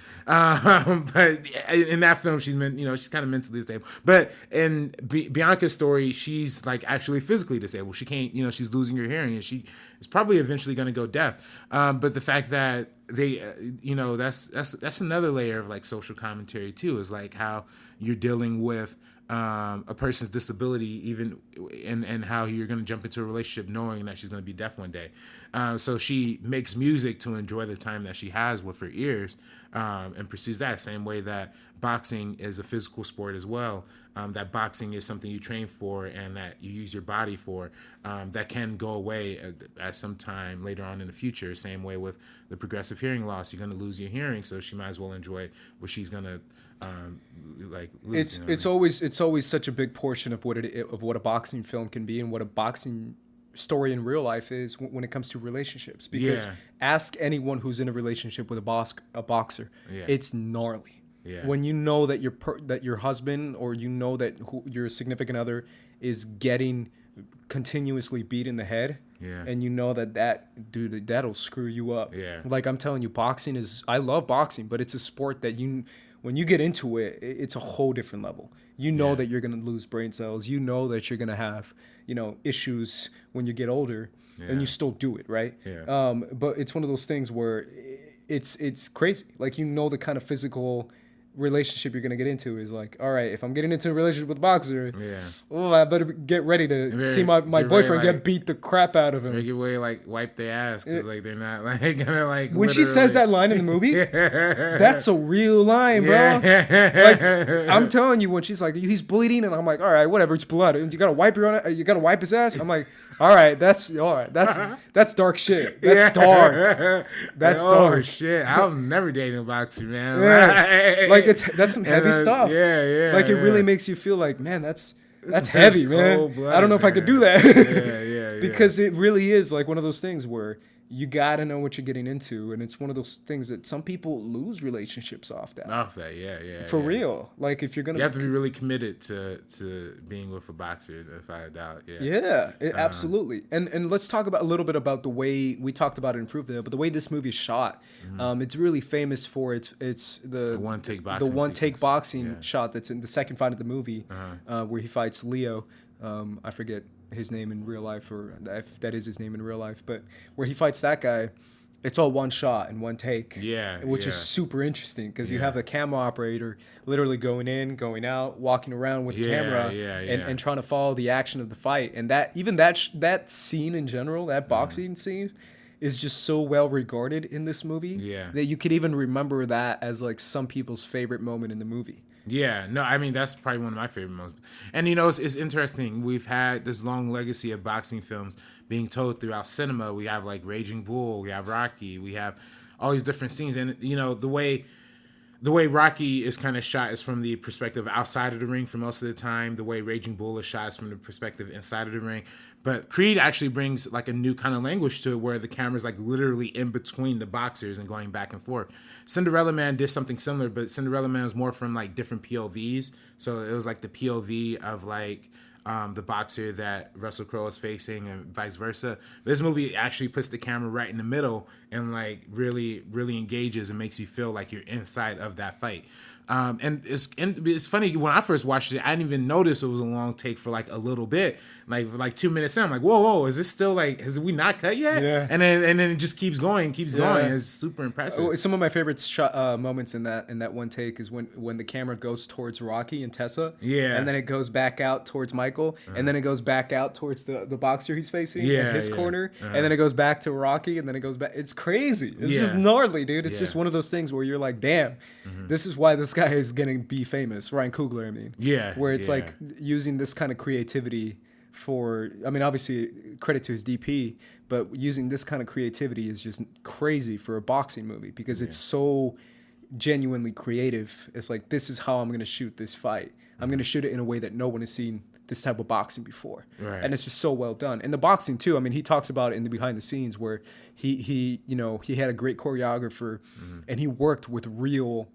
in that film she's she's kind of mentally disabled. But in Bianca's story, she's like actually physically disabled. She can't, she's losing her hearing, and she is probably eventually going to go deaf. But the fact that they, that's another layer of like social commentary too, is like how you're dealing with a person's disability, even and how you're going to jump into a relationship knowing that she's going to be deaf one day. So she makes music to enjoy the time that she has with her ears, and pursues that same way that boxing is a physical sport as well. That boxing is something you train for and that you use your body for, that can go away at some time later on in the future. Same way with the progressive hearing loss, you're going to lose your hearing, so she might as well enjoy what she's going to lose. It's always such a big portion of what a boxing film can be and what a boxing story in real life is when it comes to relationships. Because ask anyone who's in a relationship with a boxer, it's gnarly. Yeah. When you know that your husband or that your significant other is getting continuously beat in the head. Yeah. And you know dude, that'll screw you up. Yeah. Like I'm telling you, I love boxing, but it's a sport that when you get into it, it's a whole different level. You know that you're going to lose brain cells. You know that you're going to have, issues when you get older, and you still do it, right? Yeah. But it's one of those things where it's crazy. Like, the kind of physical relationship you're going to get into is like, all right, if I'm getting into a relationship with a boxer, I better get ready to see my boyfriend get beat the crap out of him. Make your way like wipe their ass because like they're not like gonna like. When she says that line in the movie, that's a real line, bro. Like, I'm telling you, when she's like, he's bleeding, and I'm like, all right, whatever, it's blood. You gotta wipe you gotta wipe his ass. I'm like, all right. That's dark shit. That's dark. That's dark. Oh shit! I've never dated a boxer, man. Yeah. Like that's some heavy stuff. Yeah. Like it really makes you feel like, man, that's heavy, man. I don't know if I could do that. Yeah. Because it really is like one of those things where you gotta know what you're getting into, and it's one of those things that some people lose relationships off that. Yeah. For real. Like if you're gonna, you have to be really committed to being with a boxer, if I doubt. Absolutely. And let's talk about a little bit about the way we talked about it in Proof Video, but the way this movie is shot. It's really famous for it's the one take boxing shot that's in the second fight of the movie, where he fights Leo. I forget his name in real life, or if that is his name in real life, but where he fights that guy, it's all one shot and one take. Which is super interesting because you have the camera operator literally going in, going out, walking around with the camera and trying to follow the action of the fight. And that scene in general, that boxing scene, is just so well regarded in this movie that you could even remember that as like some people's favorite moment in the movie. Yeah, no, I mean, that's probably one of my favorite moments. And, it's interesting. We've had this long legacy of boxing films being told throughout cinema. We have, like, Raging Bull. We have Rocky. We have all these different scenes. And, the way Rocky is kind of shot is from the perspective outside of the ring for most of the time. The way Raging Bull is shot is from the perspective inside of the ring. But Creed actually brings like a new kind of language to it where the camera's like literally in between the boxers and going back and forth. Cinderella Man did something similar, but Cinderella Man was more from like different POVs. So it was like the POV of like the boxer that Russell Crowe is facing and vice versa. This movie actually puts the camera right in the middle and like really, really engages and makes you feel like you're inside of that fight. And it's funny, when I first watched it, I didn't even notice it was a long take for like a little bit, like 2 minutes in. I'm like, whoa, is this still like, has we not cut yet? Yeah. And then it just keeps going. It's super impressive. Some of my favorite moments in that one take is when the camera goes towards Rocky and Tessa, and then it goes back out towards Michael, and then it goes back out towards the boxer he's facing in his corner, and then it goes back to Rocky, and then it goes back. It's crazy. It's just gnarly, dude. It's just one of those things where you're like, damn, this is why this guy is gonna be famous. Ryan Coogler, I mean. Where it's like using this kind of creativity for, I mean, obviously credit to his DP, but using this kind of creativity is just crazy for a boxing movie because it's so genuinely creative. It's like, this is how I'm going to shoot this fight. I'm going to shoot it in a way that no one has seen this type of boxing before. And it's just so well done. And the boxing too, I mean, he talks about it in the behind the scenes where he had a great choreographer and he worked with real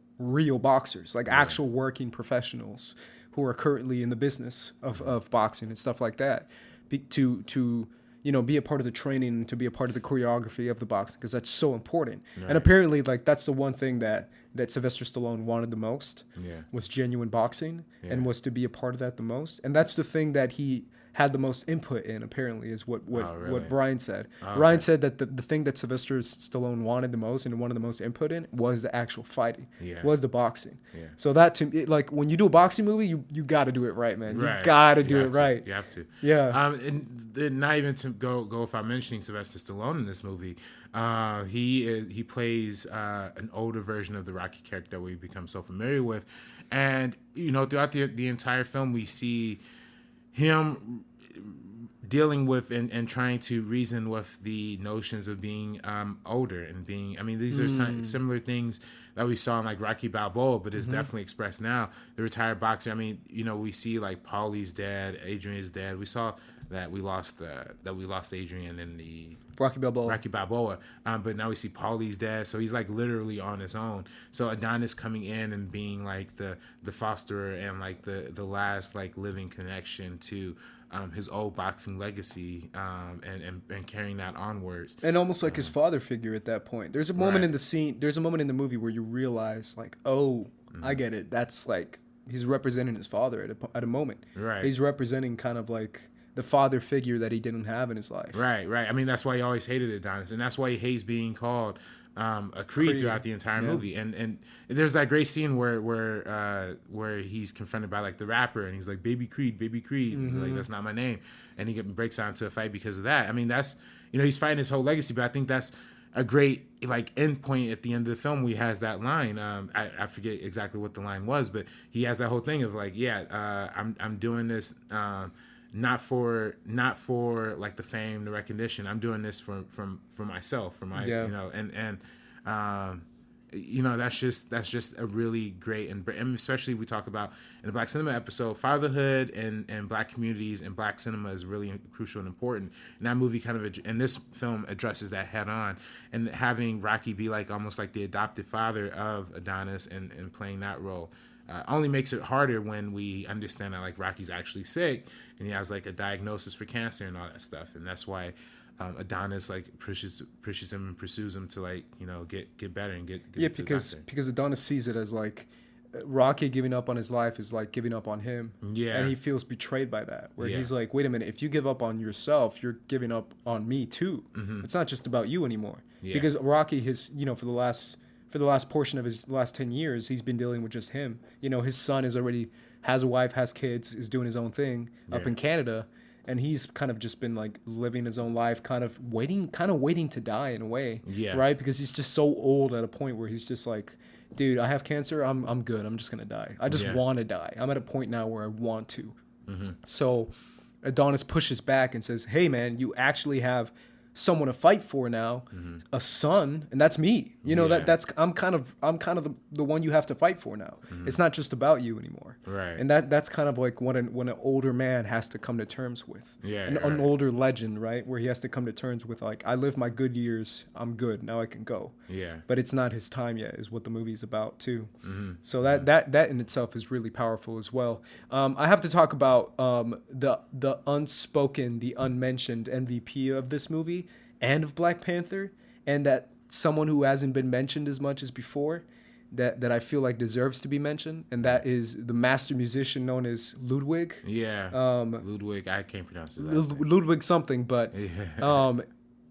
boxers, like actual working professionals who are currently in the business of boxing and stuff like that, to be a part of the training, to be a part of the choreography of the boxing, because that's so important. And apparently, like, that's the one thing that Sylvester Stallone wanted the most was genuine boxing and was to be a part of that the most. And that's the thing that he had the most input in, apparently, is what Ryan said. Ryan said that the thing that Sylvester Stallone wanted the most and wanted the most input in was the actual fighting, was the boxing. So that, to me, like, when you do a boxing movie, you got to do it right, man. You got to do it right. You have to. And not even to go without mentioning Sylvester Stallone in this movie. He plays an older version of the Rocky character that we've become so familiar with. And, throughout the entire film, we see him dealing with and trying to reason with the notions of being older and being, I mean, these are similar things that we saw in like Rocky Balboa, but it's definitely expressed now. The retired boxer, I mean, we see like Paulie's dad, Adrian's dad. We saw that we lost Adrian in the Rocky Balboa. But now we see Paulie's dead, so he's like literally on his own. So Adonis coming in and being like the fosterer and like the last like living connection to his old boxing legacy, and carrying that onwards. And almost like his father figure at that point. There's a moment in the scene, there's a moment in the movie where you realize like, oh, I get it. That's like, he's representing his father at a moment. Right. He's representing kind of like the father figure that he didn't have in his life. Right. I mean, that's why he always hated Adonis, and that's why he hates being called a Creed throughout the entire movie. And there's that great scene where he's confronted by like the rapper, and he's like, "Baby Creed, like that's not my name," and he breaks out into a fight because of that. I mean, that's, he's fighting his whole legacy, but I think that's a great like end point at the end of the film. He has that line. I forget exactly what the line was, but he has that whole thing of like, I'm doing this. Not for like the fame, the recognition. I'm doing this for myself, for my that's just a really great, and especially we talk about in the Black Cinema episode, fatherhood and Black communities and Black cinema is really crucial and important. And that movie and this film addresses that head on, and having Rocky be like almost like the adopted father of Adonis and playing that role. Only makes it harder when we understand that like Rocky's actually sick and he has like a diagnosis for cancer and all that stuff, and that's why Adonis like pushes him and pursues him to like get better and get because Adonis sees it as like Rocky giving up on his life is like giving up on him, and he feels betrayed by that. Where he's like, wait a minute, if you give up on yourself, you're giving up on me too. It's not just about you anymore. Because Rocky has for the last portion of his last 10 years, he's been dealing with just him. His son has a wife, has kids, is doing his own thing up in Canada. And he's kind of just been like living his own life, kind of waiting to die in a way. Right. Because he's just so old at a point where he's just like, dude, I have cancer. I'm good. I'm just going to die. I just want to die. I'm at a point now where I want to. So Adonis pushes back and says, hey man, you actually have someone to fight for now, a son, and that's me. That's I'm kind of the one you have to fight for now. It's not just about you anymore. Right. And that's kind of like when an older man has to come to terms with. An older legend, right? Where he has to come to terms with like, I lived my good years, I'm good, now I can go. But it's not his time yet, is what the movie's about too. So that in itself is really powerful as well. I have to talk about the unspoken, the unmentioned MVP of this movie and of Black Panther, and that someone who hasn't been mentioned as much as before, that I feel like deserves to be mentioned, and that is the master musician known as Ludwig. Ludwig, I can't pronounce his last name. Ludwig something, but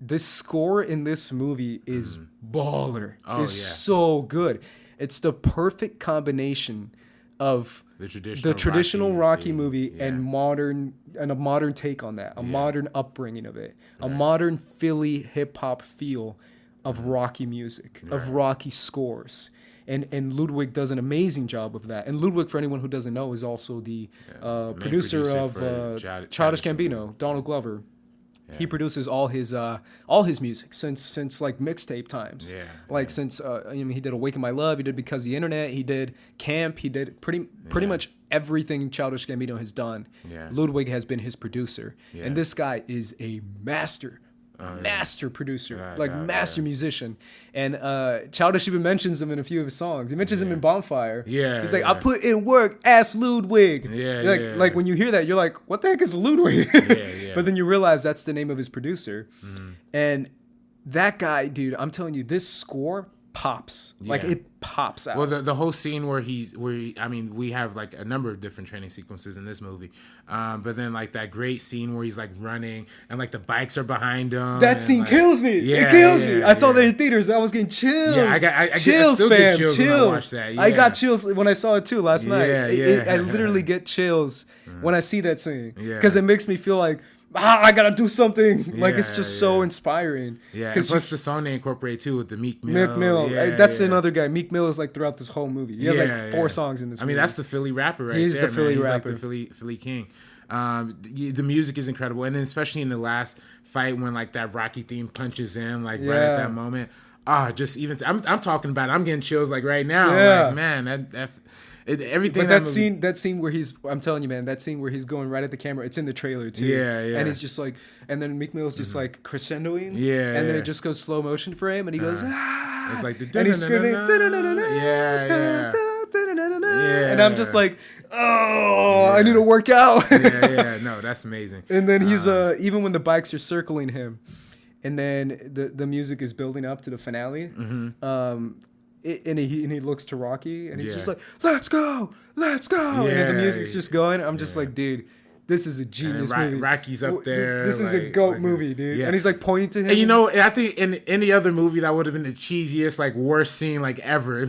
this score in this movie is baller. It's so good. It's the perfect combination of the traditional Rocky movie and a modern take on that, a modern upbringing of it, a modern Philly hip hop feel of Rocky music, of Rocky scores. And Ludwig does an amazing job of that. And Ludwig, for anyone who doesn't know, is also the producer of Childish Gambino, Donald Glover. Yeah. He produces all his music since like mixtape times. Since he did Awaken My Love, he did Because the Internet, he did Camp, he did pretty much everything Childish Gambino has done. Ludwig has been his producer, and this guy is a master producer, master musician. And Childish even mentions him in a few of his songs. He mentions him in Bonfire. He's like, I put in work, ask Ludwig. Like when you hear that, you're like, what the heck is Ludwig? But then you realize that's the name of his producer. And that guy, dude, I'm telling you, this score pops. Like it pops out. Well, the whole scene where we have like a number of different training sequences in this movie, but then like that great scene where he's like running and like the bikes are behind him. That scene kills me. It kills me. I saw that in theaters. I was getting chills. I chills, still fam. Get chills. When I watch that. I got chills when I saw it too last night. I literally get chills when I see that scene because it makes me feel like, I gotta do something. Like it's just so inspiring. And plus the song they incorporate too with the Meek Mill. Meek Mill. That's another guy. Meek Mill is like throughout this whole movie. He has like 4 songs in this movie. I mean, that's the Philly rapper right there. He's the Philly rapper. He's like the Philly king. The music is incredible, and then especially in the last fight when like that Rocky theme punches in like right at that moment. I'm talking about it. I'm getting chills like right now. Like man, Everything. But that scene where I'm telling you, man, that scene where he's going right at the camera, it's in the trailer too. Yeah, yeah. And he's just like, and then Meek Mill's just like crescendoing. Yeah. And then it just goes slow motion for him, and he goes, ah. It's like and he's screaming, yeah. And I'm just like, I need to work out. yeah. No, that's amazing. And then he's even when the bikes are circling him, and then the music is building up to the finale. And he looks to Rocky, and he's just like, let's go. Yeah. And then the music's just going. I'm just like, dude, this is a genius movie. Rocky's up there. This is a GOAT movie, dude. Yeah. And he's like pointing to him. And you know, I think in any other movie that would have been the cheesiest, like worst scene like ever.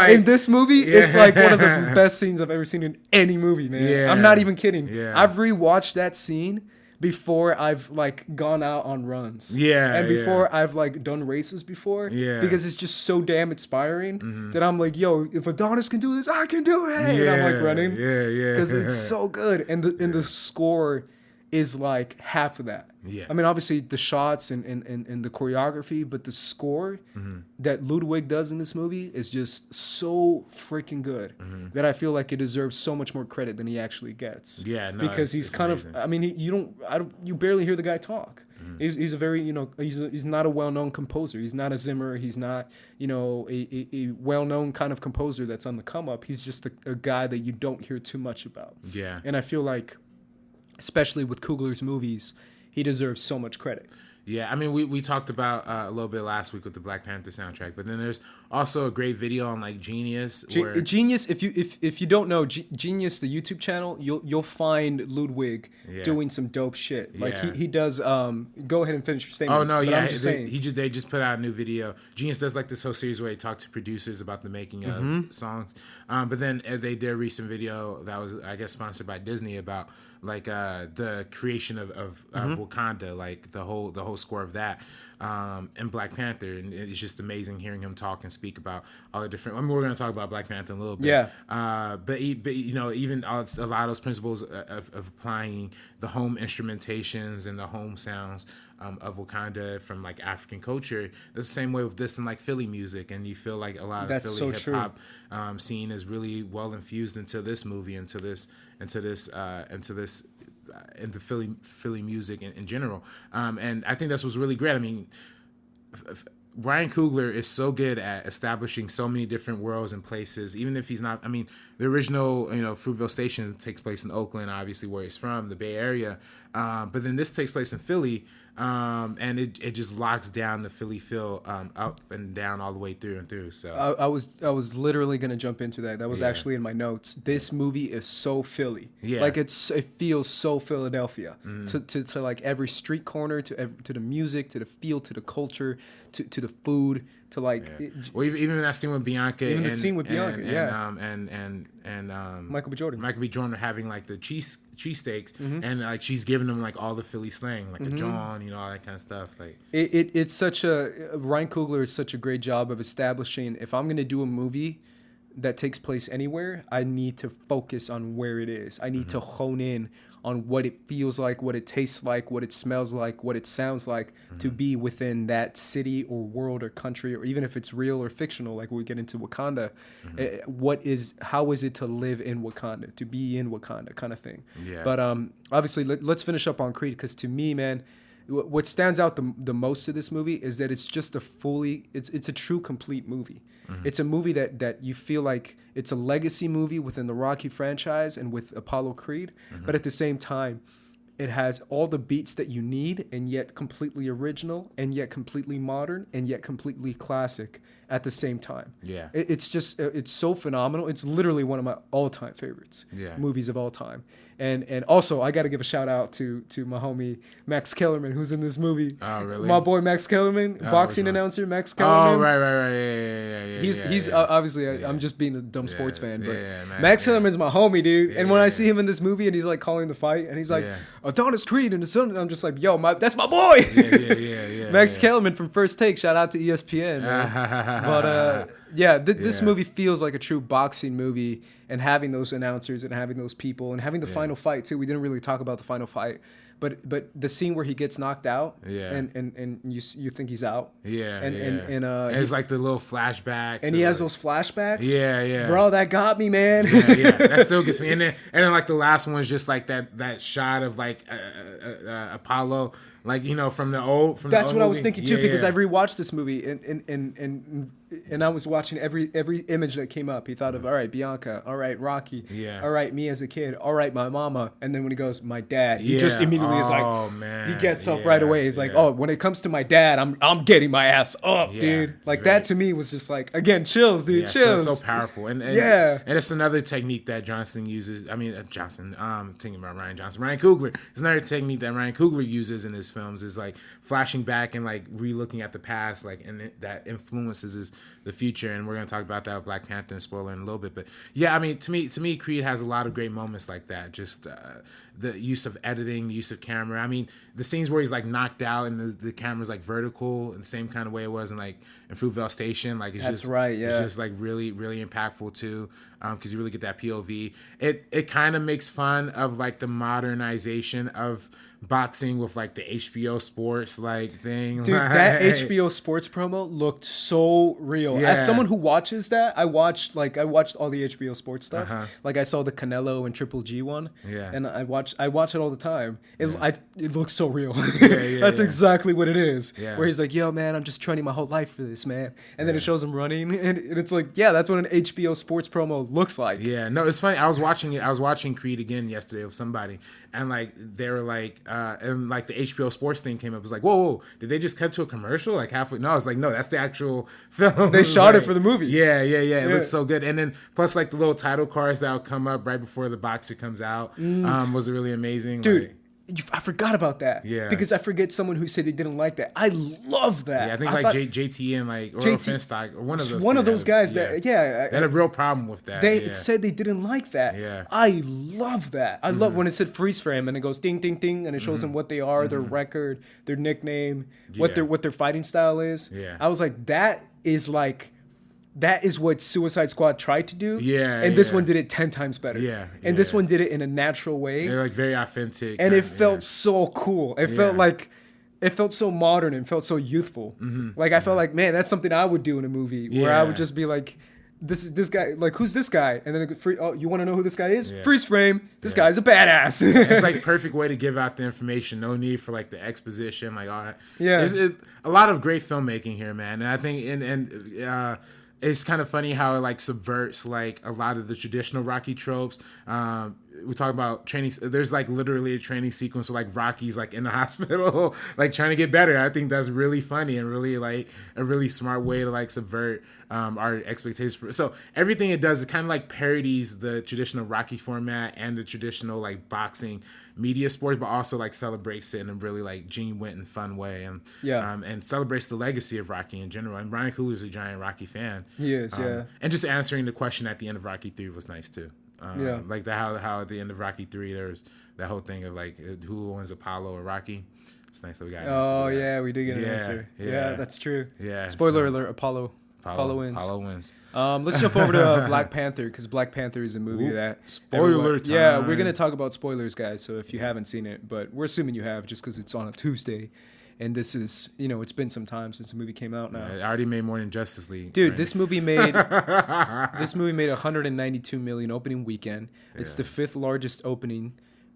In this movie, it's like one of the best scenes I've ever seen in any movie, man. Yeah. I'm not even kidding. Yeah. I've rewatched that scene before I've like gone out on runs. Yeah. And before I've like done races before. Yeah. Because it's just so damn inspiring that I'm like, yo, if Adonis can do this, I can do it. And I'm like running. Yeah. Because it's so good. And the score is like half of that. Yeah. I mean, obviously the shots and the choreography, but the score that Ludwig does in this movie is just so freaking good that I feel like it deserves so much more credit than he actually gets. Yeah, no, because he's kind amazing. of. I mean, you barely hear the guy talk. He's a very, he's not a well-known composer. He's not a Zimmer. He's not, a well-known kind of composer that's on the come up. He's just a guy that you don't hear too much about. Yeah. And I feel like, especially with Coogler's movies, he deserves so much credit. Yeah, I mean, we talked about a little bit last week with the Black Panther soundtrack, but then there's also a great video on like Genius. Genius, if you don't know Genius, the YouTube channel, you'll find Ludwig doing some dope shit. Like he does. Go ahead and finish your statement. Oh no, yeah, they just put out a new video. Genius does like this whole series where he talked to producers about the making of songs. But then they did a recent video that was, I guess, sponsored by Disney about like the creation of Wakanda, like the whole score of that, and Black Panther, and it's just amazing hearing him talk and speak about all the different. I mean, we're going to talk about Black Panther in a little bit. Yeah. But even a lot of those principles of applying the home instrumentations and the home sounds of Wakanda from like African culture. That's the same way with this and like Philly music, and you feel like a lot of Philly hip hop scene is really well infused into this movie, into the Philly music in general, and I think that's what's really great. I mean, Ryan Coogler is so good at establishing so many different worlds and places, even if he's not. I mean, the original, Fruitvale Station takes place in Oakland, obviously where he's from, the Bay Area, but then this takes place in Philly, and it just locks down the Philly feel up and down all the way through and through. So I was literally gonna jump into that. That was actually in my notes. This movie is so Philly. Yeah. Like it feels so Philadelphia to like every street corner, to the music, to the feel, to the culture, to the food, to like. Well, even that scene with Bianca. Even the scene with Bianca, and Michael B. Jordan. Michael B. Jordan are having like the cheesesteaks, and like she's giving them like all the Philly slang, like a John, all that kind of stuff. Like it's such a Ryan Coogler is such a great job of establishing. If I'm gonna do a movie that takes place anywhere, I need to focus on where it is. I need to hone in on what it feels like, what it tastes like, what it smells like, what it sounds like to be within that city or world or country, or even if it's real or fictional, like we get into Wakanda. How is it to live in Wakanda, to be in Wakanda kind of thing. Yeah. But obviously, let's finish up on Creed, because to me, man, what stands out the most of this movie is that it's just it's a true complete movie. It's a movie that you feel like it's a legacy movie within the Rocky franchise and with Apollo Creed, but at the same time, it has all the beats that you need, and yet completely original, and yet completely modern, and yet completely classic at the same time. Yeah, it's so phenomenal. It's literally one of my all-time favorites. Movies of all time. And also, I got to give a shout out to my homie Max Kellerman, who's in this movie. Oh, really? My boy Max Kellerman, boxing announcer Max Kellerman. Oh, right. Yeah. He's obviously, I'm just being a dumb sports fan, but Max Kellerman's my homie, dude. And when I see him in this movie and he's like calling the fight, and he's like, Adonis Creed and the son, I'm just like, yo, that's my boy. Max Kellerman from First Take. Shout out to ESPN, man. But this movie feels like a true boxing movie, and having those announcers and having those people and having the final fight too. We didn't really talk about the final fight, but the scene where he gets knocked out, Yeah. and you think he's out, Yeah, and it's like the little flashbacks, and he has those flashbacks. Yeah, bro, that got me, man. yeah, that still gets me. And then like the last one is just like that shot of like Apollo, like, you know, from the old. That's what I was thinking too, because yeah. I rewatched this movie and I was watching every image that came up. He thought of, all right, Bianca, all right, Rocky, all right, me as a kid, all right, my mama, and then when he goes, my dad, he just immediately is like, man. He gets up right away. He's like, oh, when it comes to my dad, I'm getting my ass up, dude. Like that to me was just like, again, chills, dude, chills. So powerful, and it's another technique that Johnson uses. I mean, thinking about Ryan Coogler. It's another technique that Ryan Coogler uses in his films, is like flashing back and like re-looking at the past, like, and that influences the future. And we're gonna talk about that with Black Panther and spoiler in a little bit. But yeah, I mean, to me, Creed has a lot of great moments like that. Just the use of editing, the use of camera. I mean, the scenes where he's like knocked out and the camera's like vertical in the same kind of way it was in Fruitvale Station. Like it's it's just like really, really impactful too. Because you really get that POV. It kind of makes fun of like the modernization of boxing with like the HBO Sports like thing. Dude, that HBO Sports promo looked so real. Yeah. As someone who watches that, I watched all the HBO Sports stuff. Like I saw the Canelo and Triple G one. Yeah. And I watch it all the time. It looks so real. That's exactly what it is. Yeah. Where he's like, yo, man, I'm just training my whole life for this, man. And then it shows him running, and it's like, yeah, that's what an HBO Sports promo looks like. Yeah, no, it's funny. I was watching Creed again yesterday with somebody, and like they were like, and like the HBO Sports thing came up. It was like, whoa, did they just cut to a commercial like halfway? No, I was like, no, that's the actual film. They shot it for the movie. Yeah. It looks so good. And then plus like the little title cards that'll come up right before the boxer comes out was really amazing, dude. Like, I forgot about that. Yeah. Because I forget someone who said they didn't like that. I love that. Yeah, I think JT and like Oral Finstock, or one of those guys they had a real problem with that. They said they didn't like that. Yeah. I love that. I love when it said freeze frame and it goes ding ding ding and it shows them what they are, their record, their nickname, what their fighting style is. Yeah. I was like, that is what Suicide Squad tried to do. Yeah. And this one did it 10 times better. Yeah. And this one did it in a natural way. They're like very authentic. And it felt so cool. It felt so modern and felt so youthful. Like I felt like, man, that's something I would do in a movie where I would just be like, this guy, like, who's this guy? And then you want to know who this guy is? Yeah. Freeze frame. This guy's a badass. It's like perfect way to give out the information. No need for like the exposition, like all that. Yeah. It's a lot of great filmmaking here, man. And I think it's kind of funny how it like subverts like a lot of the traditional Rocky tropes. We talk about training. There's like literally a training sequence where like Rocky's like in the hospital, like trying to get better. I think that's really funny and really like a really smart way to like subvert our expectations. So everything it does, it kind of like parodies the traditional Rocky format and the traditional like boxing media sports, but also like celebrates it in a really like genuine and fun way, and and celebrates the legacy of Rocky in general. And Ryan Coogler is a giant Rocky fan. He is, and just answering the question at the end of Rocky 3 was nice too. Like how at the end of Rocky 3 there was that whole thing of like who wins, Apollo or Rocky. It's nice that we got an answer. Oh yeah, we did get an answer. Yeah, that's true. Yeah. Spoiler alert: Apollo wins. Apollo wins. Let's jump over to Black Panther, because Black Panther is a movie that spoiler time. Yeah, we're gonna talk about spoilers, guys. So if you haven't seen it, but we're assuming you have, just because it's on a Tuesday. And this is, it's been some time since the movie came out now. It already made more than Justice League. Dude, right? This movie made 192 million opening weekend. It's the 5th largest opening.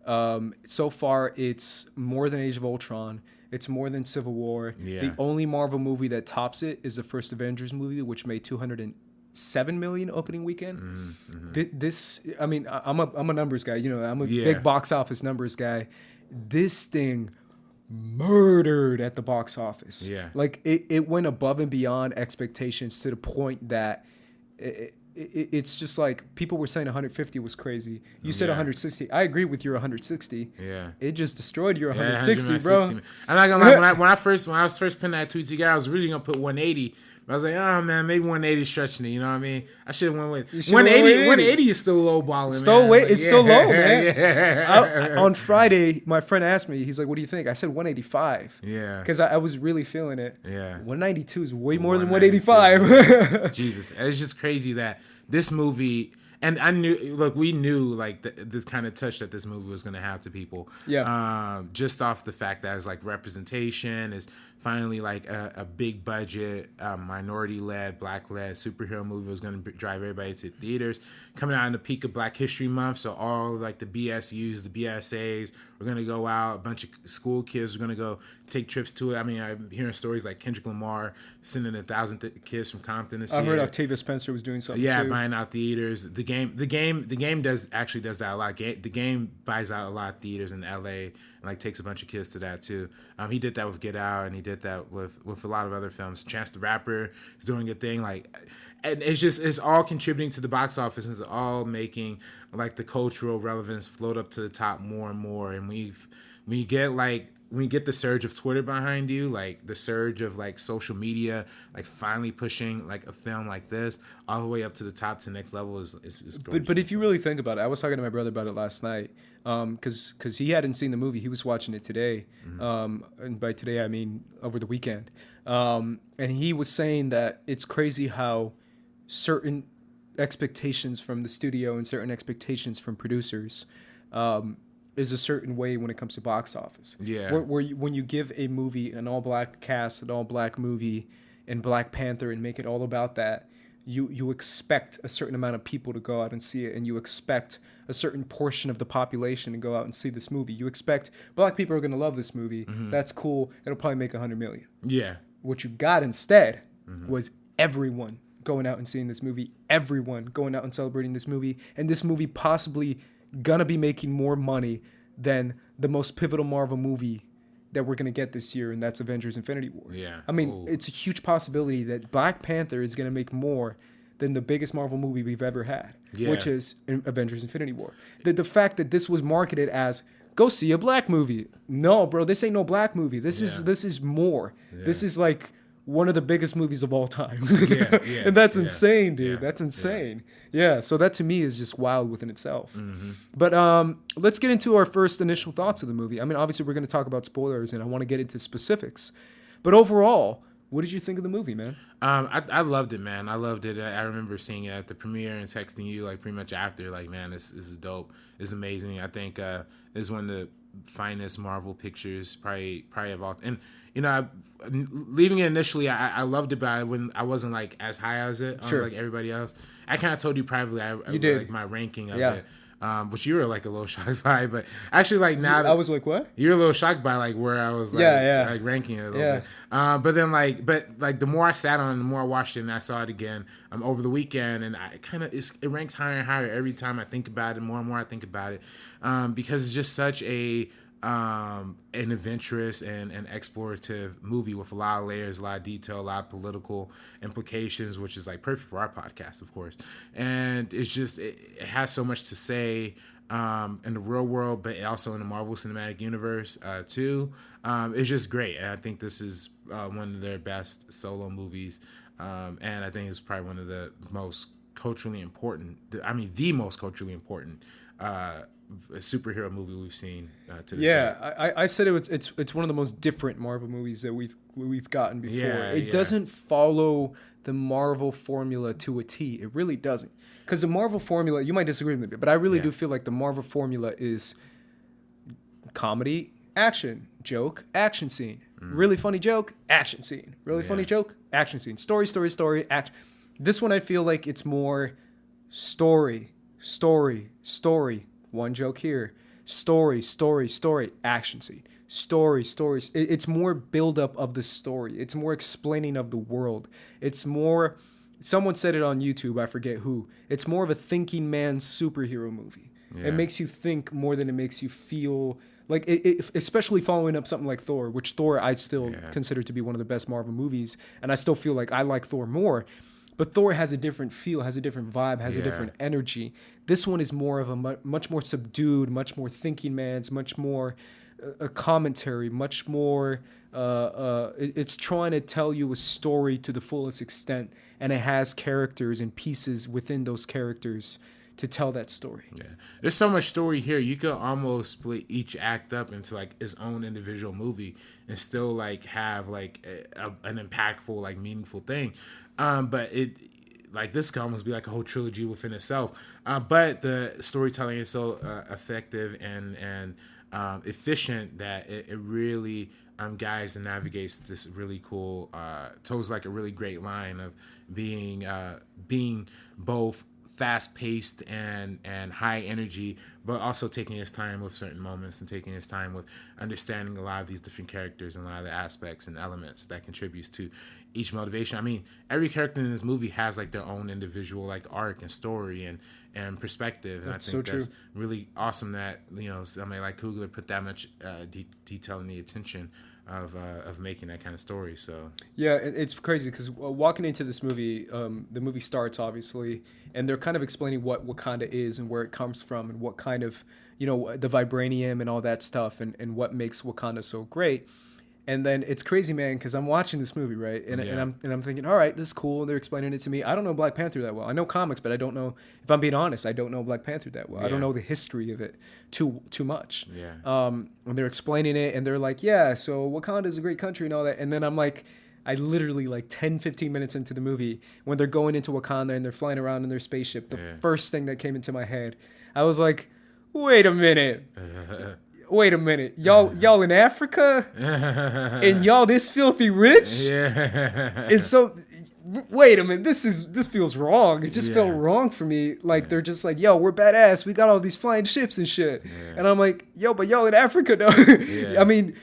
So far, it's more than Age of Ultron. It's more than Civil War. Yeah. The only Marvel movie that tops it is the first Avengers movie, which made 207 million opening weekend. This, I mean, I'm a numbers guy. I'm a big box office numbers guy. This thing murdered at the box office. Yeah. Like it went above and beyond expectations to the point that it's just like people were saying 150 was crazy. You said 160. I agree with your 160. Yeah. It just destroyed your 160, bro. I'm not gonna lie. When I was first putting that tweet together, I was originally gonna put 180. I was like, oh man, maybe 180 is stretching it. You know what I mean? I should have went with 180. 180 is still low balling, man. It's still low, man. On Friday, my friend asked me, he's like, what do you think? I said 185. Yeah. Because I was really feeling it. Yeah. 192 is way more than 185. Jesus. It's just crazy that this movie, And I knew, look, we knew like this kind of touch that this movie was going to have to people. Yeah. Just off the fact that it's like representation is finally like a big budget, minority led, black led superhero movie was going to drive everybody to theaters. Coming out in the peak of Black History Month, so all like the BSUs, the BSAs, we're going to go out. A bunch of school kids are going to go take trips to it. I mean, I'm hearing stories like Kendrick Lamar sending 1,000 kids from Compton to see I heard it. Octavia Spencer was doing something Yeah, too. buying out theaters. The game does that a lot. The game buys out a lot of theaters in LA and like takes a bunch of kids to that too. He did that with Get Out, and he did that with a lot of other films. Chance the Rapper is doing a thing like, and it's all contributing to the box office, and it's all making like the cultural relevance float up to the top more and more. And when you get the surge of Twitter behind you, like the surge of like social media, like finally pushing like a film like this all the way up to the top to the next level is But if you really think about it, I was talking to my brother about it last night, because he hadn't seen the movie. He was watching it today, and by today I mean over the weekend. And he was saying that it's crazy how certain expectations from the studio and certain expectations from producers is a certain way when it comes to box office. Yeah. When you give a movie an all-black cast, an all-black movie, and Black Panther and make it all about that, you expect a certain amount of people to go out and see it, and you expect a certain portion of the population to go out and see this movie. You expect black people are going to love this movie. Mm-hmm. That's cool. It'll probably make $100 million. Yeah. What you got instead was everyone going out and seeing this movie, everyone going out and celebrating this movie, and this movie possibly gonna be making more money than the most pivotal Marvel movie that we're gonna get this year, and that's Avengers Infinity War. Yeah. I mean, it's a huge possibility that Black Panther is gonna make more than the biggest Marvel movie we've ever had, which is Avengers Infinity War. The fact that this was marketed as go see a black movie. No, bro, this ain't no black movie. This is more. Yeah. This is like one of the biggest movies of all time. And that's insane, dude. That's insane. Yeah, so that to me is just wild within itself. Mm-hmm. But let's get into our first initial thoughts of the movie. I mean, obviously we're going to talk about spoilers, and I want to get into specifics. But overall, what did you think of the movie, man? I loved it, man. I loved it. I remember seeing it at the premiere and texting you like pretty much after, like, man, this is dope. It's amazing. I think it's one of the finest Marvel pictures probably of all. And you know, leaving it initially, I loved it, but when I wasn't like as high as it, like everybody else. I kind of told you privately, I did like my ranking of it. Which you were like a little shocked by, but actually like now I was like, what? You're a little shocked by like where I was like, like ranking it a little bit. But then like the more I sat on it, the more I watched it and I saw it again over the weekend, and I kind of it ranks higher and higher every time I think about it. More and more I think about it, because it's just such an adventurous and explorative movie with a lot of layers, a lot of detail, a lot of political implications, which is like perfect for our podcast, of course. And it's just it has so much to say in the real world, but also in the Marvel Cinematic Universe too. It's just great, and I think this is one of their best solo movies, and I think it's probably one of the most culturally important. The most culturally important superhero movie we've seen to this day. I said it's one of the most different Marvel movies that we've gotten before. It doesn't follow the Marvel formula to a T. It really doesn't. Because the Marvel formula, you might disagree with me, but I really do feel like the Marvel formula is comedy, action, joke, action scene. Really funny joke, action scene. Really funny joke, action scene. Story, action. This one I feel like it's more story. One joke here. Story, action scene. Story. It's more buildup of the story. It's more explaining of the world. It's more, someone said it on YouTube, I forget who. It's more of a thinking man's superhero movie. It makes you think more than it makes you feel. Like, especially following up something like Thor, which Thor I still consider to be one of the best Marvel movies. And I still feel like I like Thor more. But Thor has a different feel, has a different vibe, has a different energy. This one is more of a much more subdued, much more thinking man's, much more a commentary, much more. It's trying to tell you a story to the fullest extent, and it has characters and pieces within those characters to tell that story. Yeah, there's so much story here. You could almost split each act up into like its own individual movie and still like have like an impactful, like meaningful thing. But like this could almost be like a whole trilogy within itself. But the storytelling is so effective and efficient that it really guides and navigates this really cool, toes like a really great line of being both fast paced and high energy, but also taking his time with certain moments and taking his time with understanding a lot of these different characters and a lot of the aspects and elements that contributes to each motivation. I mean, every character in this movie has like their own individual like arc and story and perspective, and That's I think so that's true. really awesome that somebody like Coogler put that much detail and the attention of making that kind of story. So Yeah, it's crazy because walking into this movie, the movie starts obviously, and they're kind of explaining what Wakanda is and where it comes from and what kind of, the vibranium and all that stuff and what makes Wakanda so great. And then it's crazy, man, because I'm watching this movie, right? And I'm thinking, all right, this is cool. They're explaining it to me. I don't know Black Panther that well. I know comics, but I don't know. If I'm being honest, I don't know Black Panther that well. I don't know the history of it too much. Yeah. And they're explaining it, and they're like, yeah, so Wakanda is a great country and all that. And then I'm like, I literally like 10, 15 minutes into the movie, when they're going into Wakanda and they're flying around in their spaceship, the first thing that came into my head, I was like, wait a minute. Wait a minute, y'all in Africa, and y'all this filthy rich, and so wait a minute, this feels wrong. It just felt wrong for me. Like they're just like, yo, we're badass, we got all these flying ships and shit, and I'm like, yo, but y'all in Africa though. I mean,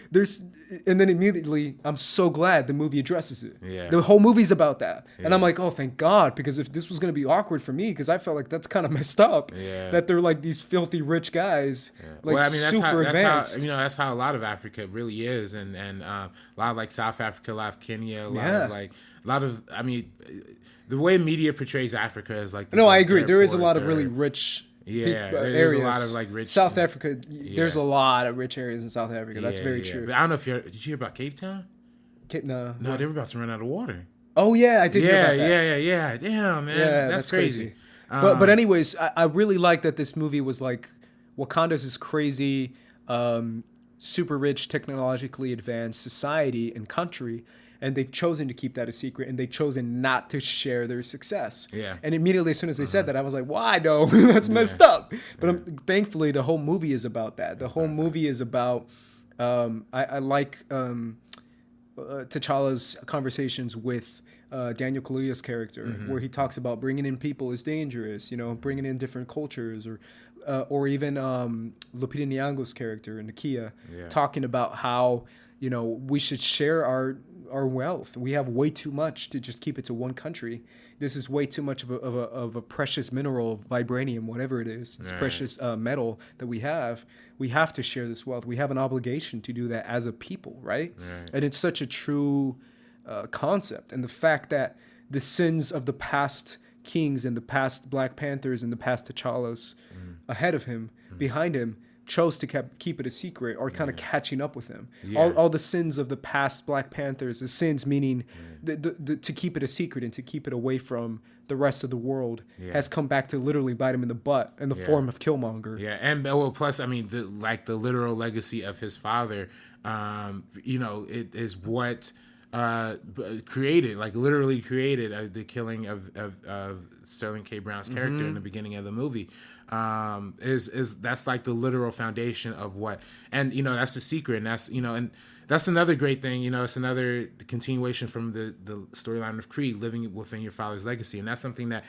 and then immediately I'm so glad the movie addresses it. The whole movie's about that, and I'm like, oh, thank God, because if this was gonna be awkward for me, because I felt like that's kind of messed up. That they're like these filthy rich guys, like well, I mean, super advanced. that's how a lot of Africa really is, and a lot of like South Africa, a lot of Kenya, a lot of I mean, the way media portrays Africa is like this, no, like, I agree. There is a lot of dirt. really rich. There's areas. a lot of like rich South Africa. There's a lot of rich areas in South Africa. That's very true. But I don't know if did you hear about Cape Town? No, they were about to run out of water. Oh yeah, I did hear about that. Yeah. Damn, man, Yeah, that's crazy. But anyways, I really like that this movie was like, Wakanda's this crazy, super rich, technologically advanced society and country, and they've chosen to keep that a secret, and they've chosen not to share their success. And immediately, as soon as they said that, I was like, why though? That's messed up. But thankfully, the whole movie is about that. The whole movie is about, I like T'Challa's conversations with Daniel Kaluuya's character, where he talks about bringing in people is dangerous, bringing in different cultures, or even Lupita Nyong'o's character, Nakia, talking about how we should share our wealth. We have way too much to just keep it to one country. This is way too much of a precious mineral, vibranium, whatever it is. It's precious metal that we have. We have to share this wealth. We have an obligation to do that as a people, right? And it's such a true concept. And the fact that the sins of the past kings and the past Black Panthers and the past T'Challas ahead of him, behind him, chose to keep it a secret, or kind of catching up with him. All the sins of the past Black Panthers, the sins meaning to keep it a secret and to keep it away from the rest of the world, has come back to literally bite him in the butt in the form of Killmonger. And plus, I mean, the literal legacy of his father, it is what literally created the killing of Sterling K. Brown's character in the beginning of the movie. Is that's like the literal foundation of what, and that's the secret, and and that's another great thing. It's another continuation from the storyline of Creed, living within your father's legacy, and that's something that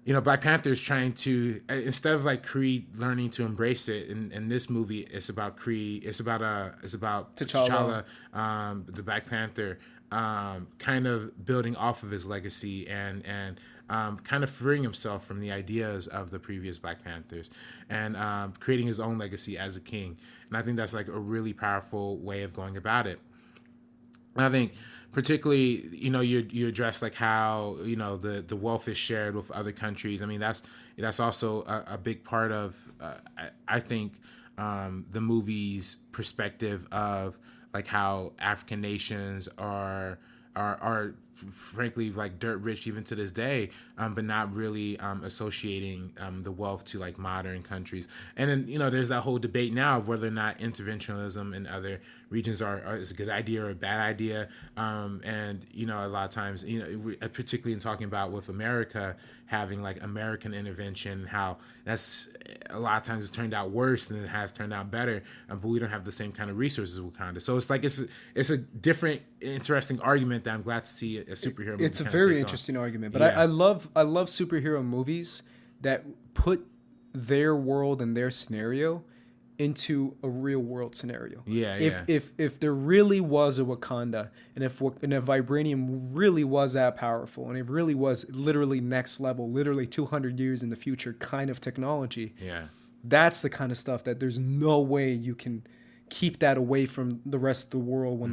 Black Panther is trying to, instead of like Creed learning to embrace it. In this movie, it's about Creed. It's about T'Challa, the Black Panther, kind of building off of his legacy and kind of freeing himself from the ideas of the previous Black Panthers, and creating his own legacy as a king. And I think that's like a really powerful way of going about it. I think particularly, you address like how, the wealth is shared with other countries. I mean, that's also a big part of, I think, the movie's perspective of like how African nations are frankly like dirt rich even to this day, but not really associating the wealth to like modern countries. And then there's that whole debate now of whether or not interventionism in other regions is a good idea or a bad idea. And a lot of times particularly in talking about with America having like American intervention, how that's a lot of times it's turned out worse than it has turned out better, but we don't have the same kind of resources as Wakanda. So it's like it's a different, interesting argument that I'm glad to see a superhero movie. It's a very interesting argument, but yeah. I love superhero movies that put their world and their scenario into a real world scenario. If there really was a Wakanda, and if vibranium really was that powerful, and it really was literally next level, literally 200 years in the future kind of technology, that's the kind of stuff that there's no way you can keep that away from the rest of the world when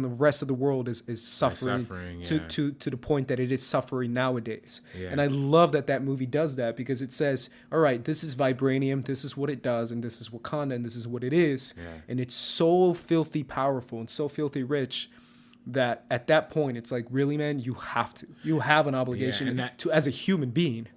the rest of the world is suffering to the point that it is suffering nowadays. And I love that movie does that, because it says, all right, this is vibranium, this is what it does, and this is Wakanda, and this is what it is. And it's so filthy powerful and so filthy rich that at that point it's like, really, man, you have an obligation to, as a human being,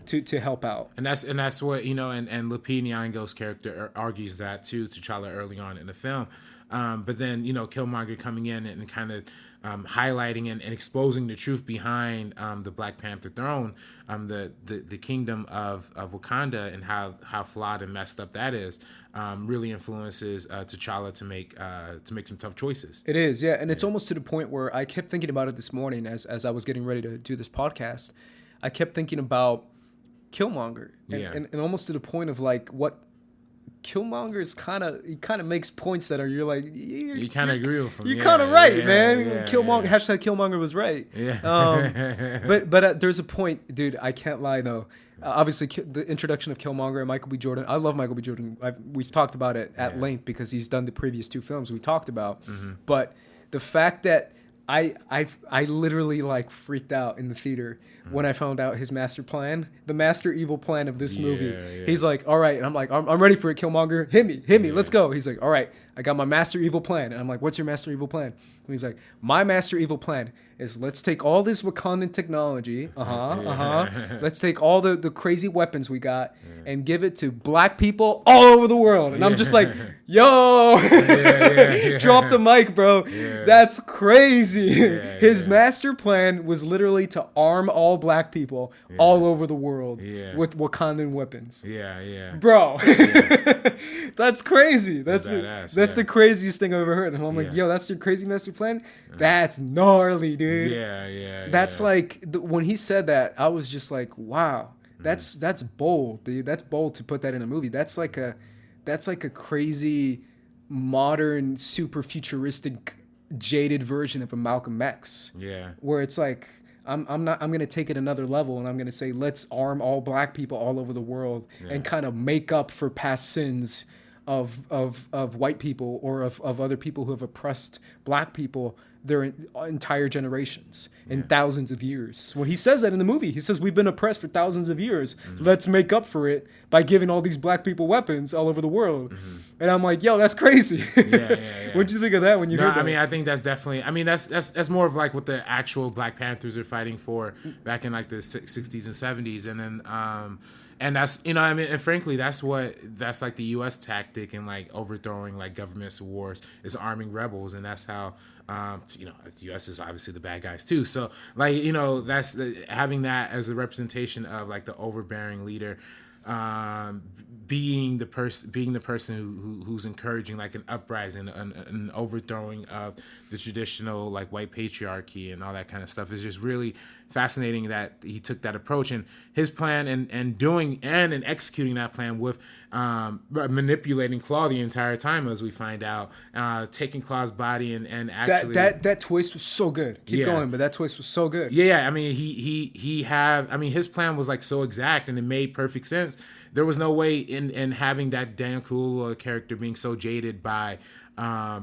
to help out. And that's what and Lupita Nyong'o's character argues that too, T'Challa, early on in the film. But then Killmonger coming in and kind of highlighting and exposing the truth behind the Black Panther throne, the kingdom of Wakanda, and how flawed and messed up that is, really influences T'Challa to make some tough choices. It is, and it's almost to the point where I kept thinking about it this morning as I was getting ready to do this podcast. I kept thinking about Killmonger, and almost to the point of like what Killmonger is kind of makes points that are, you're like, you kind of agree with him. You're kind of right, man. Killmonger, #Killmonger was right. But there's a point, dude. I can't lie though. Obviously, the introduction of Killmonger and Michael B. Jordan. I love Michael B. Jordan. We've talked about it at length because he's done the previous 2 films we talked about. But the fact that I literally like freaked out in the theater when I found out his master plan, the master evil plan of this movie. He's like, all right. And I'm like, I'm ready for it, Killmonger. Hit me. Let's go. He's like, all right, I got my master evil plan. And I'm like, what's your master evil plan? And he's like, my master evil plan is, let's take all this Wakandan technology. Let's take all the crazy weapons we got and give it to black people all over the world. And I'm just like, yo, drop the mic, bro. That's crazy. His master plan was literally to arm all black people all over the world with Wakandan weapons. Bro. That's crazy. That's the craziest thing I've ever heard. And I'm like, yo, that's your crazy master plan? That's gnarly, dude. That's like, when he said that, I was just like, wow, that's bold, dude. That's bold to put that in a movie. That's like a crazy modern super futuristic jaded version of a Malcolm X. Where it's like, I'm gonna take it another level, and I'm gonna say, let's arm all black people all over the world and kind of make up for past sins of white people or of other people who have oppressed black people their entire generations and thousands of years. When he says that in the movie, he says, we've been oppressed for thousands of years. Let's make up for it by giving all these black people weapons all over the world. And I'm like, yo, that's crazy. What did you think of that when you heard that? I mean, I think that's definitely, I mean, that's more of like what the actual Black Panthers are fighting for back in like the 60s and 70s. And then, and that's, I mean, and frankly, that's like the U.S. tactic in like overthrowing like governments wars is arming rebels. And that's how, the U.S. is obviously the bad guys too. So like, that's having that as a representation of like the overbearing leader, being the person who's encouraging like an uprising, an overthrowing of the traditional like white patriarchy and all that kind of stuff is just really fascinating that he took that approach, and his plan and doing and executing that plan with manipulating Claw the entire time, as we find out, taking Claw's body and actually that twist was so good. Keep going, but that twist was so good. I mean, his plan was like so exact and it made perfect sense. There was no way in having that Ryan Coogler character being so jaded by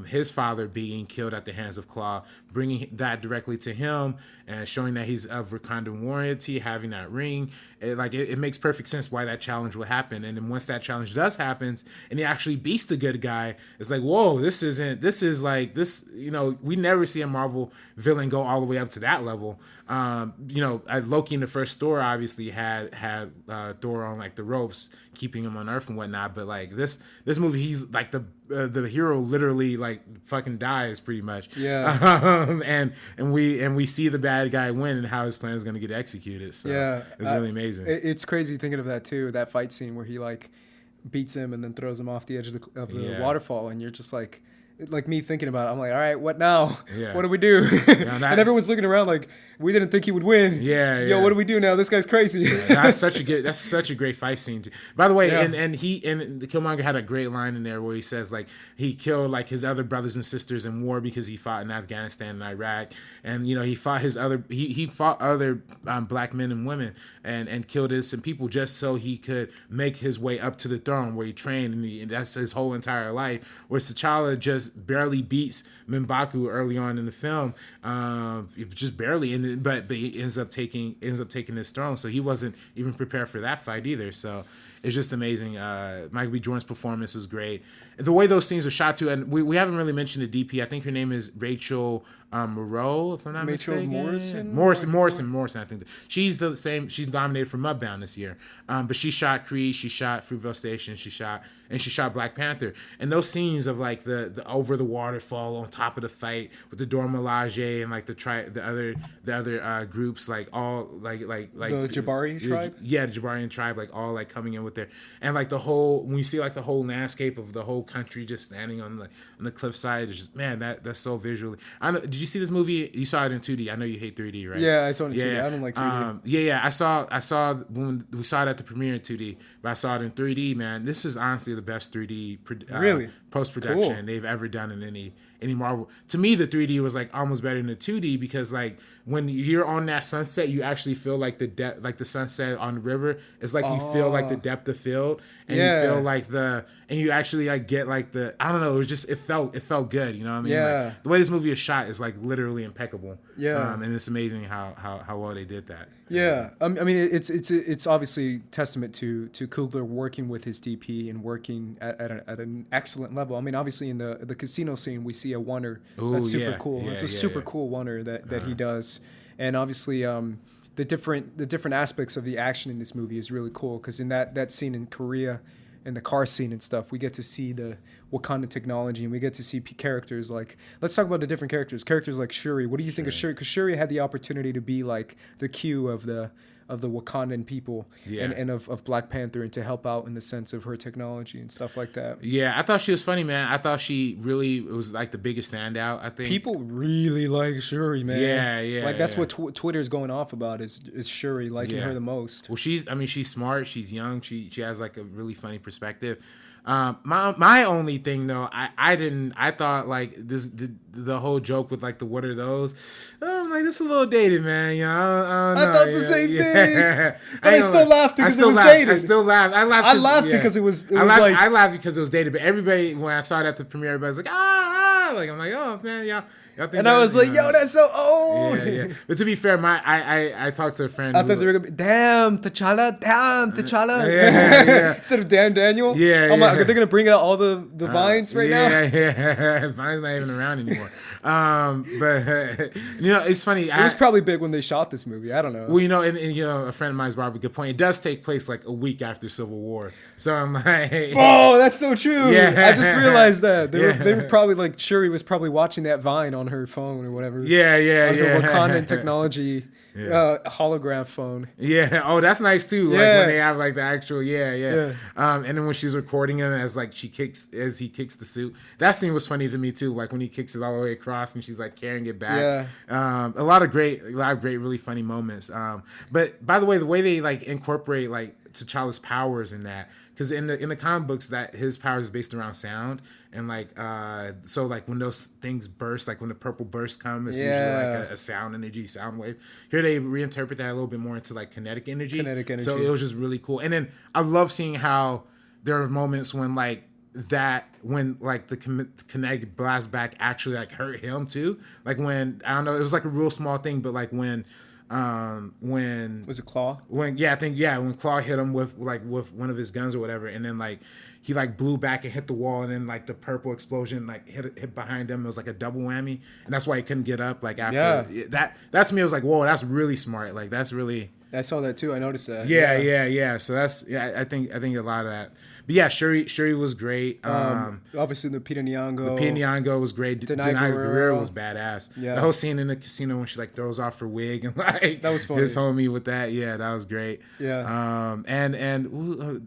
his father being killed at the hands of Claw, bringing that directly to him and showing that he's of Wakandan royalty, having that ring. It makes perfect sense why that challenge will happen. And then once that challenge does happen and he actually beats the good guy, it's like, whoa, this is we never see a Marvel villain go all the way up to that level. Loki in the first Thor obviously had Thor on like the ropes, keeping him on Earth and whatnot. But like this movie, he's like the hero literally like fucking dies pretty much. Yeah. And we see the bad guy win and how his plan is going to get executed. So yeah, it's really amazing. It's crazy thinking of that too. That fight scene where he like beats him and then throws him off the edge of the waterfall, and you're just like me thinking about it, I'm like, all right, what now? Yeah. What do we do? And everyone's looking around like, we didn't think he would win. Yo, what do we do now? This guy's crazy. That's such a great fight scene too. By the way, and Killmonger had a great line in there where he says like he killed like his other brothers and sisters in war because he fought in Afghanistan and Iraq, and he fought he fought other black men and women and killed innocent people just so he could make his way up to the throne where he trained, and that's his whole entire life. Where T'Challa just barely beats M'Baku early on in the film, just barely, but he ends up taking his throne. So he wasn't even prepared for that fight either. So it's just amazing. Michael B. Jordan's performance was great. The way those scenes are shot too, and we haven't really mentioned the DP. I think her name is Rachel Moreau, if I'm not mistaken. Morrison. I think she's the same. She's nominated for Mudbound this year. But she shot Creed, she shot Fruitvale Station, she shot Black Panther. And those scenes of like the over the waterfall on top of the fight with the Dora Milaje and like the other groups, like all like the Jabari tribe. Yeah, the Jabarian tribe, like all like coming in with their, and like the whole, when you see like the whole landscape of the whole country just standing on the cliffside, it's just, man, that's so visually. I know. Did you see this movie? You saw it in 2D. I know you hate 3D, right? Yeah, I saw it in 2D. I don't like 3D. I saw when we saw it at the premiere in 2D, but I saw it in 3D. Man, this is honestly the best 3D really post-production they've ever done in any Marvel. To me, the 3D was like almost better than the 2D because like when you're on that sunset, you actually feel like the depth, like the sunset on the river. It's like you feel like the depth of field, and you feel like and you actually like get like I don't know. It was just it felt good. You know what I mean? Yeah. Like, the way this movie is shot is like literally impeccable. Yeah. And it's amazing how well they did that. Yeah. I mean, it's obviously testament to Coogler working with his DP and working at an excellent level. I mean, obviously in the casino scene we see a wonder that's super cool. It's a super cool wonder that he does, and obviously the different aspects of the action in this movie is really cool because in that scene in Korea and the car scene and stuff, we get to see the Wakanda technology, and we get to see characters like, let's talk about the different characters like Shuri. What do you think of Shuri? Because Shuri had the opportunity to be like the Q of the Wakandan people and of Black Panther, and to help out in the sense of her technology and stuff like that. Yeah, I thought she was funny, man. I thought she really was like the biggest standout, I think. People really like Shuri, man. Yeah. Like that's what Twitter's going off about is Shuri liking her the most. Well, she's smart, she's young, she has like a really funny perspective. My only thing though, I thought like the whole joke with like the what are those? Oh, I'm like, this is a little dated, man. You know, I thought the same thing, but I still laughed because it was dated. I still laughed. I laughed because it was I laughed because it was dated. But everybody, when I saw it at the premiere, everybody's like, like I'm like, oh man, y'all. And I was like, yo, that's so old. Yeah. But to be fair, I talked to a friend. I thought they were gonna be, damn T'Challa. Yeah. Instead of damn Daniel. Yeah. I'm like, they're gonna bring out all the vines right now. Yeah. Vine's not even around anymore. But it's funny. It was probably big when they shot this movie. I don't know. Well, and a friend of mine's brought up a good point. It does take place like a week after Civil War. So I'm like, oh, that's so true. Yeah. I just realized that they were probably like, Shuri was probably watching that Vine on her phone or whatever. Yeah. The Wakandan technology holograph phone. Yeah. Oh, that's nice too. Like when they have like the actual. Yeah. And then when she's recording him as like he kicks the suit, that scene was funny to me too. Like when he kicks it all the way across and she's like carrying it back. Yeah. A lot of great, really funny moments. But by the way they like incorporate like T'Challa's powers in that. Because in the comic books, that his powers is based around sound, and like so like when those things burst, like when the purple bursts come, it's usually like a sound wave. Here they reinterpret that a little bit more into like kinetic energy. So it was just really cool. And then I love seeing how there are moments when like that when like the kinetic blast back actually like hurt him too. Like when I don't know, it was like a real small thing, but like when was it Claw? When Claw hit him with one of his guns or whatever, and then like he like blew back and hit the wall, and then like the purple explosion like hit behind him. It was like a double whammy, and that's why he couldn't get up. Like after that to me, it was like, whoa, that's really smart. Like that's really. I saw that too. I noticed that. Yeah. So that's I think a lot of that. But yeah, Shuri was great. Obviously the Peter Nyong'o. The Peter Nyong'o was great. Denai Guerrero was badass. Yeah. The whole scene in the casino when she like throws off her wig and like that was funny. His homie with that. Yeah, that was great. Yeah. And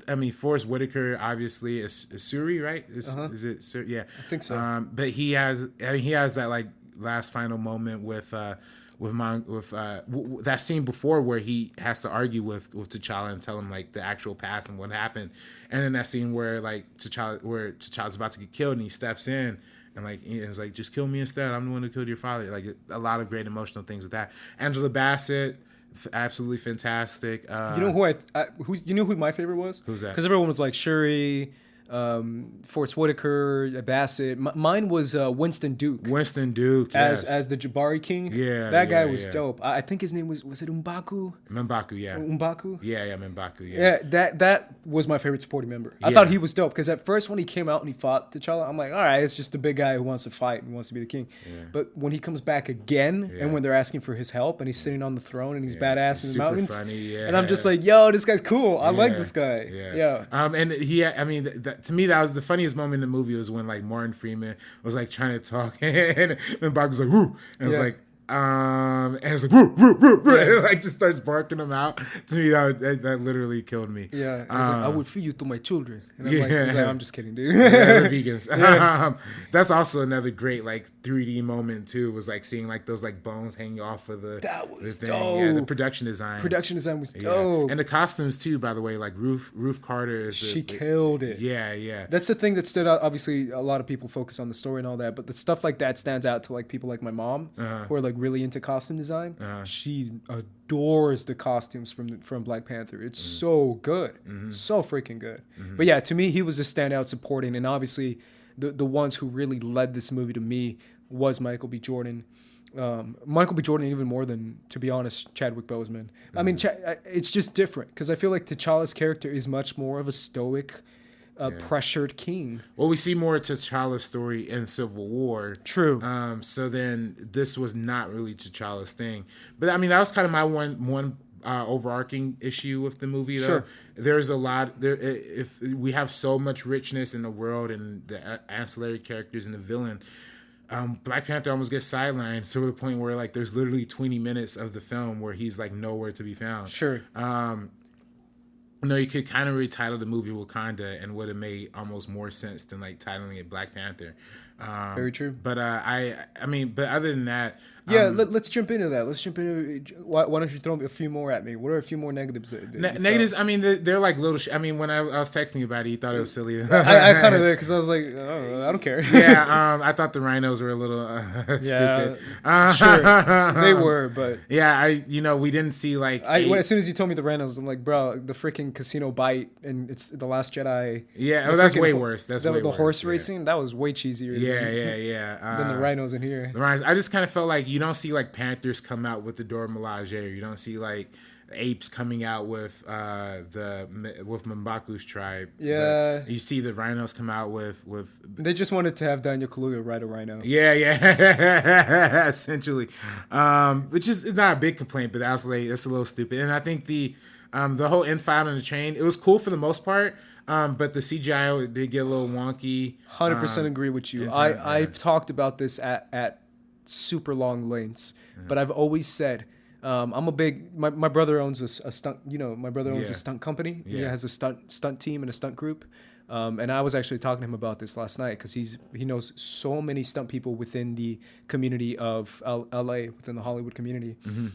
I mean Forrest Whitaker obviously is Suri, right? Is it Suri? Yeah. I think so. But he has that like last final moment with that scene before where he has to argue with T'Challa and tell him like the actual past and what happened, and then that scene where like T'Challa's about to get killed and he steps in and like it's like, just kill me instead, I'm the one who killed your father. Like a lot of great emotional things with that. Angela Bassett, absolutely fantastic. You know who my favorite was? Who's that? Because everyone was like Shuri, Forrest Whitaker, Bassett. Mine was Winston Duke. Winston Duke, yes. as the Jabari King. Yeah, that guy was dope. I think his name was it M'Baku? M'Baku, yeah. M'Baku? Yeah, M'Baku, yeah. Yeah, that was my favorite supporting member. I thought he was dope because at first when he came out and he fought T'Challa, I'm like, all right, it's just a big guy who wants to fight and wants to be the king. Yeah. But when he comes back again and when they're asking for his help and he's sitting on the throne and he's badass in the mountains, funny, and I'm just like, yo, this guy's cool. I like this guy. Yeah. And to me, that was the funniest moment in the movie was when like Martin Freeman was like trying to talk and Bob was like, woo, and it's like, and it's like, woo, woo, woo, woo, and like just starts barking them out. To me, that literally killed me. Yeah, like, I would feed you to my children. And I'm like, I'm just kidding, dude. Yeah, vegans. That's also another great like 3D moment too. Was like seeing like those like bones hanging off of the. That was the dope. Yeah, the production design. Production design was dope. And the costumes too. By the way, like Ruth Carter she killed it. Yeah. That's the thing that stood out. Obviously, a lot of people focus on the story and all that, but the stuff like that stands out to like people like my mom who are like really into costume design. She adores the costumes from Black Panther. It's so good, so freaking good. But yeah, to me, he was a standout supporting, and obviously, the ones who really led this movie to me was Michael B. Jordan. Michael B. Jordan even more than, to be honest, Chadwick Boseman. I mean, it's just different because I feel like T'Challa's character is much more of a stoic, pressured king. Well, we see more T'Challa's story in Civil War. True. So then this was not really T'Challa's thing. But I mean, that was kind of my one overarching issue with the movie. Though. Sure. There's a lot there. If we have so much richness in the world and the ancillary characters and the villain, Black Panther almost gets sidelined to the point where like there's literally 20 minutes of the film where he's like nowhere to be found. Sure. No, you could kind of retitle the movie Wakanda and would have made almost more sense than like titling it Black Panther. Very true. But I mean, but other than that, let's jump into that. Let's jump into. Why don't you throw a few more at me? What are a few more negatives? Negatives. I mean, they're like little. I mean, when I was texting you about it, you thought it was silly. I kind of did because I was like, oh, I don't care. Yeah. I thought the rhinos were a little stupid. Sure, they were, but yeah, we didn't see like. As soon as you told me the rhinos, I'm like, bro, the freaking casino bite and it's the Last Jedi. Yeah, that's way worse. That's way worse. The horse racing that was way cheesier. Yeah. Than the rhinos in here. The rhinos. I just kind of felt like you don't see like panthers come out with the Dora Milaje. You don't see like apes coming out with M'Baku's tribe. Yeah. But you see the rhinos come out with. They just wanted to have Daniel Kaluuya ride a rhino. Yeah. Essentially, which is not a big complaint, but that's a little stupid. And I think the whole infight on the train, it was cool for the most part. But the CGI did get a little wonky. 100% agree with you. I've talked about this at super long lengths, but I've always said I'm a big. My brother owns a stunt. My brother owns a stunt company. Yeah. He has a stunt team and a stunt group. And I was actually talking to him about this last night because he knows so many stunt people within the community of LA, within the Hollywood community. Mm-hmm.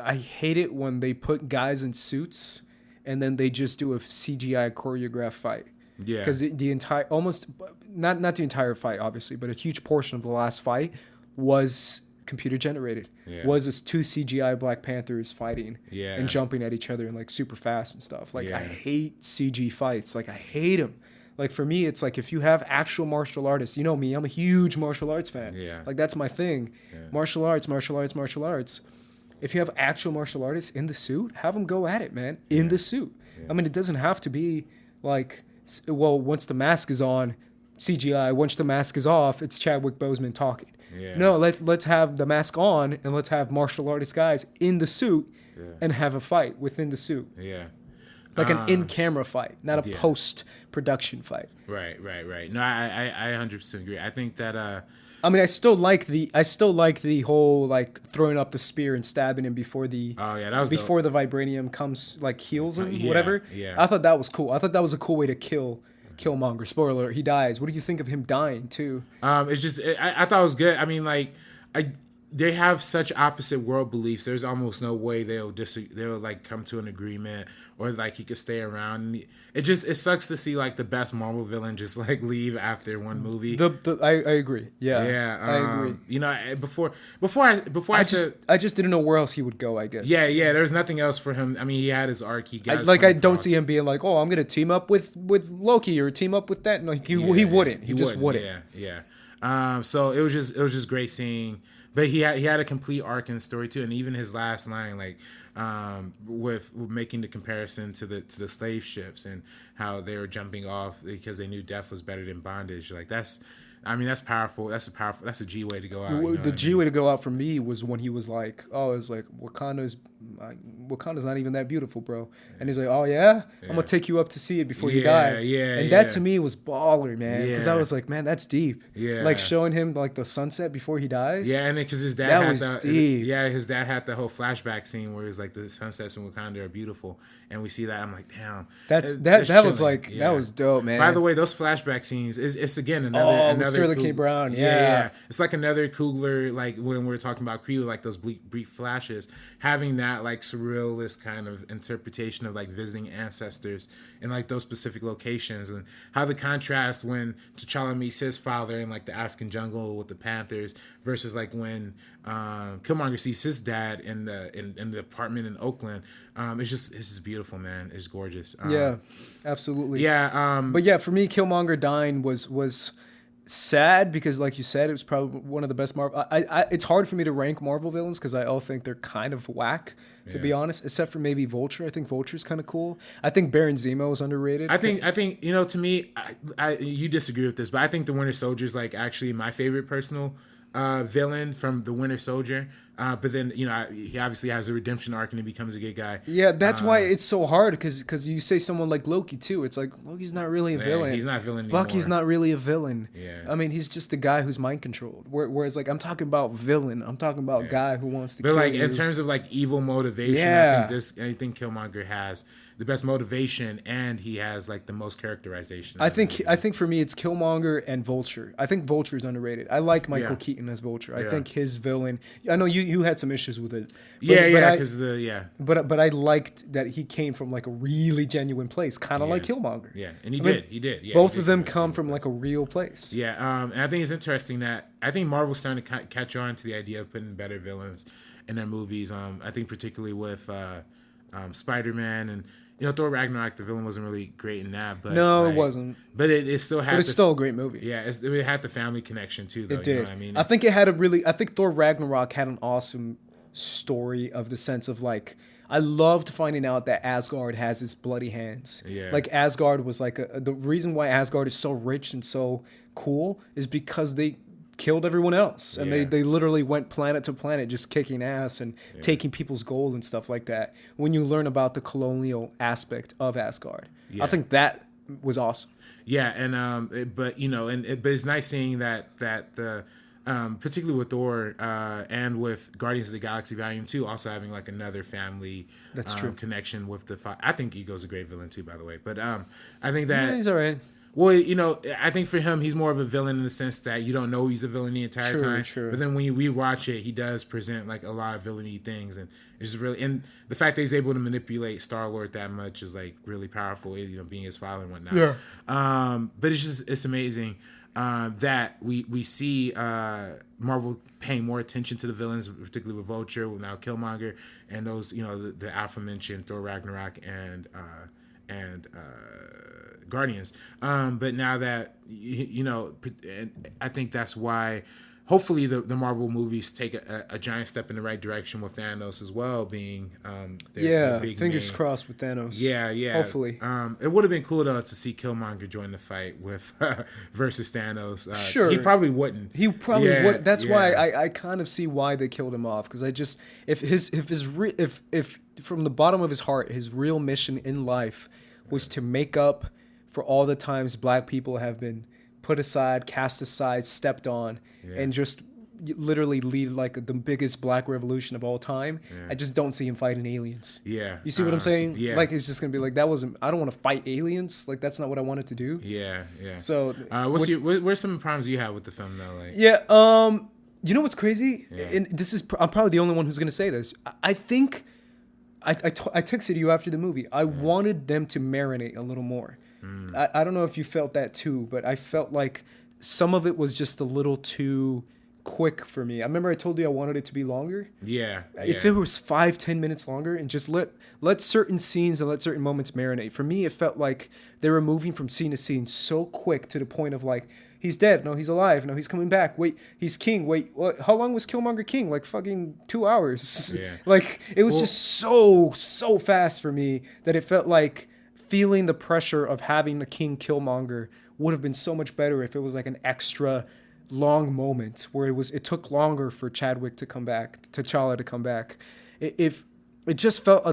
I hate it when they put guys in suits and then they just do a CGI choreographed fight. Yeah. Because the entire, almost, not the entire fight, obviously, but a huge portion of the last fight was computer generated. Yeah. Was this two CGI Black Panthers fighting and jumping at each other and like super fast and stuff. Like I hate CG fights. Like I hate them. Like for me, it's like if you have actual martial artists, you know me, I'm a huge martial arts fan. Yeah. Like that's my thing. Yeah. Martial arts, martial arts, martial arts. If you have actual martial artists in the suit, have them go at it, man, in the suit. Yeah. I mean, it doesn't have to be like, well, once the mask is on, CGI. Once the mask is off, it's Chadwick Boseman talking. Yeah. No, let's have the mask on and let's have martial artist guys in the suit and have a fight within the suit. Yeah. Like an in-camera fight, not a yeah. post-production fight. Right. No, I 100% agree. I think that I mean, I still like the whole like throwing up the spear and stabbing him before the that was before the vibranium comes like heals him, whatever. Yeah. I thought that was cool. I thought that was a cool way to kill Killmonger. Spoiler alert, he dies. What do you think of him dying too? It's just I thought it was good. I mean, like they have such opposite world beliefs. There's almost no way they'll like come to an agreement or like he could stay around. It sucks to see like the best Marvel villain just like leave after one movie. I agree. Yeah. I agree. You know, before I just didn't know where else he would go, I guess. Yeah. There's nothing else for him. I mean, he had his arc. He got I don't see him being like, oh, I'm gonna team up with Loki or team up with that. No, he wouldn't. He just wouldn't. Yeah. So it was just great seeing. But he had a complete arc in the story too, and even his last line, like with making the comparison to the slave ships and how they were jumping off because they knew death was better than bondage. Like that's powerful. That's a G way to go out. The G way to go out for me was when he was like, oh, it's like Wakanda's not even that beautiful, bro. And he's like, oh yeah, I'm gonna take you up to see it before you die. And that to me was baller, man, because I was like, man, that's deep. Yeah, like showing him like the sunset before he dies. Yeah, and because his dad deep. His dad had the whole flashback scene where it's like the sunsets in Wakanda are beautiful, and we see that. I'm like, damn, that was like that was dope, man. By the way, those flashback scenes it's again another Sterling K. Brown. Yeah, it's like another Coogler, like when we're talking about Kree, like those brief flashes, having that like surrealist kind of interpretation of like visiting ancestors in like those specific locations, and how the contrast when T'Challa meets his father in like the African jungle with the Panthers versus like when Killmonger sees his dad in the apartment in Oakland. It's just beautiful, man. It's gorgeous. Yeah, absolutely. Yeah. But yeah, for me, Killmonger dying was sad because, like you said, it was probably one of the best Marvel. It's hard for me to rank Marvel villains because I all think they're kind of whack, to be honest. Except for maybe Vulture. I think Vulture's kind of cool. I think Baron Zemo is underrated. I think to me, you disagree with this, but I think the Winter Soldier is like actually my favorite personal villain from the Winter Soldier. But then, he obviously has a redemption arc and he becomes a good guy. Yeah, that's why it's so hard because you say someone like Loki too. It's like Loki's not really a villain. He's not a villain anymore. Bucky's not really a villain. Yeah. I mean, he's just a guy who's mind controlled. Whereas like I'm talking about villain. I'm talking about guy who wants to kill like you. In terms of like evil motivation, I think Killmonger has the best motivation and he has like the most characterization. I think for me it's Killmonger and Vulture. I think Vulture is underrated. I like Michael Keaton as Vulture. I think his villain. I know you had some issues with it. But I liked that he came from like a really genuine place, kind of like Killmonger. Yeah, and he did. Yeah, both of them come from like a real place. Yeah, and I think it's interesting that I think Marvel's starting to catch on to the idea of putting better villains in their movies. I think particularly with Spider-Man and. Thor Ragnarok, the villain wasn't really great in that, but no, it wasn't. But it still had. But it's still a great movie. Yeah, it had the family connection too, though. It did. You know what I mean? I think it had I think Thor Ragnarok had an awesome story of the sense of like. I loved finding out that Asgard has its bloody hands. Yeah. Like Asgard was like the reason why Asgard is so rich and so cool is because they killed everyone else and they literally went planet to planet just kicking ass and taking people's gold and stuff like that. When you learn about the colonial aspect of Asgard, I think that was awesome. Yeah, and but it's nice seeing that the particularly with Thor and with Guardians of the Galaxy Volume 2 also having like another family connection with the I think Ego's a great villain too, by the way, but I think that he's all right. Well, I think for him, he's more of a villain in the sense that you don't know he's a villain the entire time. But then when we watch it, he does present like a lot of villainy things, and it's just really, and the fact that he's able to manipulate Star-Lord that much is like really powerful. Being his father and whatnot. Yeah. But it's amazing that we see Marvel paying more attention to the villains, particularly with Vulture, with now Killmonger, and those the aforementioned Thor Ragnarok Guardians. But now that I think that's why. Hopefully the Marvel movies take a giant step in the right direction with Thanos as well being their big fingers name. crossed with Thanos. Yeah. Hopefully. It would have been cool though to see Killmonger join the fight with versus Thanos. Sure. He probably wouldn't. He probably would. That's why I kind of see why they killed him off, because I just if from the bottom of his heart his real mission in life was to make up for all the times black people have been put aside, cast aside, stepped on, and just literally lead like the biggest black revolution of all time. I just don't see him fighting aliens. You see what I'm saying? Like, it's just gonna be like, that wasn't, I don't want to fight aliens. Like, that's not what I wanted to do. So where's some problems you have with the film though? Like, you know what's crazy? And this is, I'm probably the only one who's gonna say this. I think I texted you after the movie. I wanted them to marinate a little more. I don't know if you felt that too, but I felt like some of it was just a little too quick for me. I remember I told you I wanted it to be longer. If it was 5-10 minutes longer and just let certain scenes and let certain moments marinate. For me, it felt like they were moving from scene to scene so quick to the point of like, he's dead. No, he's alive. No, he's coming back. Wait, he's king. Wait, what? How long was Killmonger king? Like fucking 2 hours. Like, it was just so fast for me that it felt like feeling the pressure of having the king Killmonger would have been so much better if it was like an extra long moment where it took longer for Chadwick to come back, T'Challa to come back. If it just felt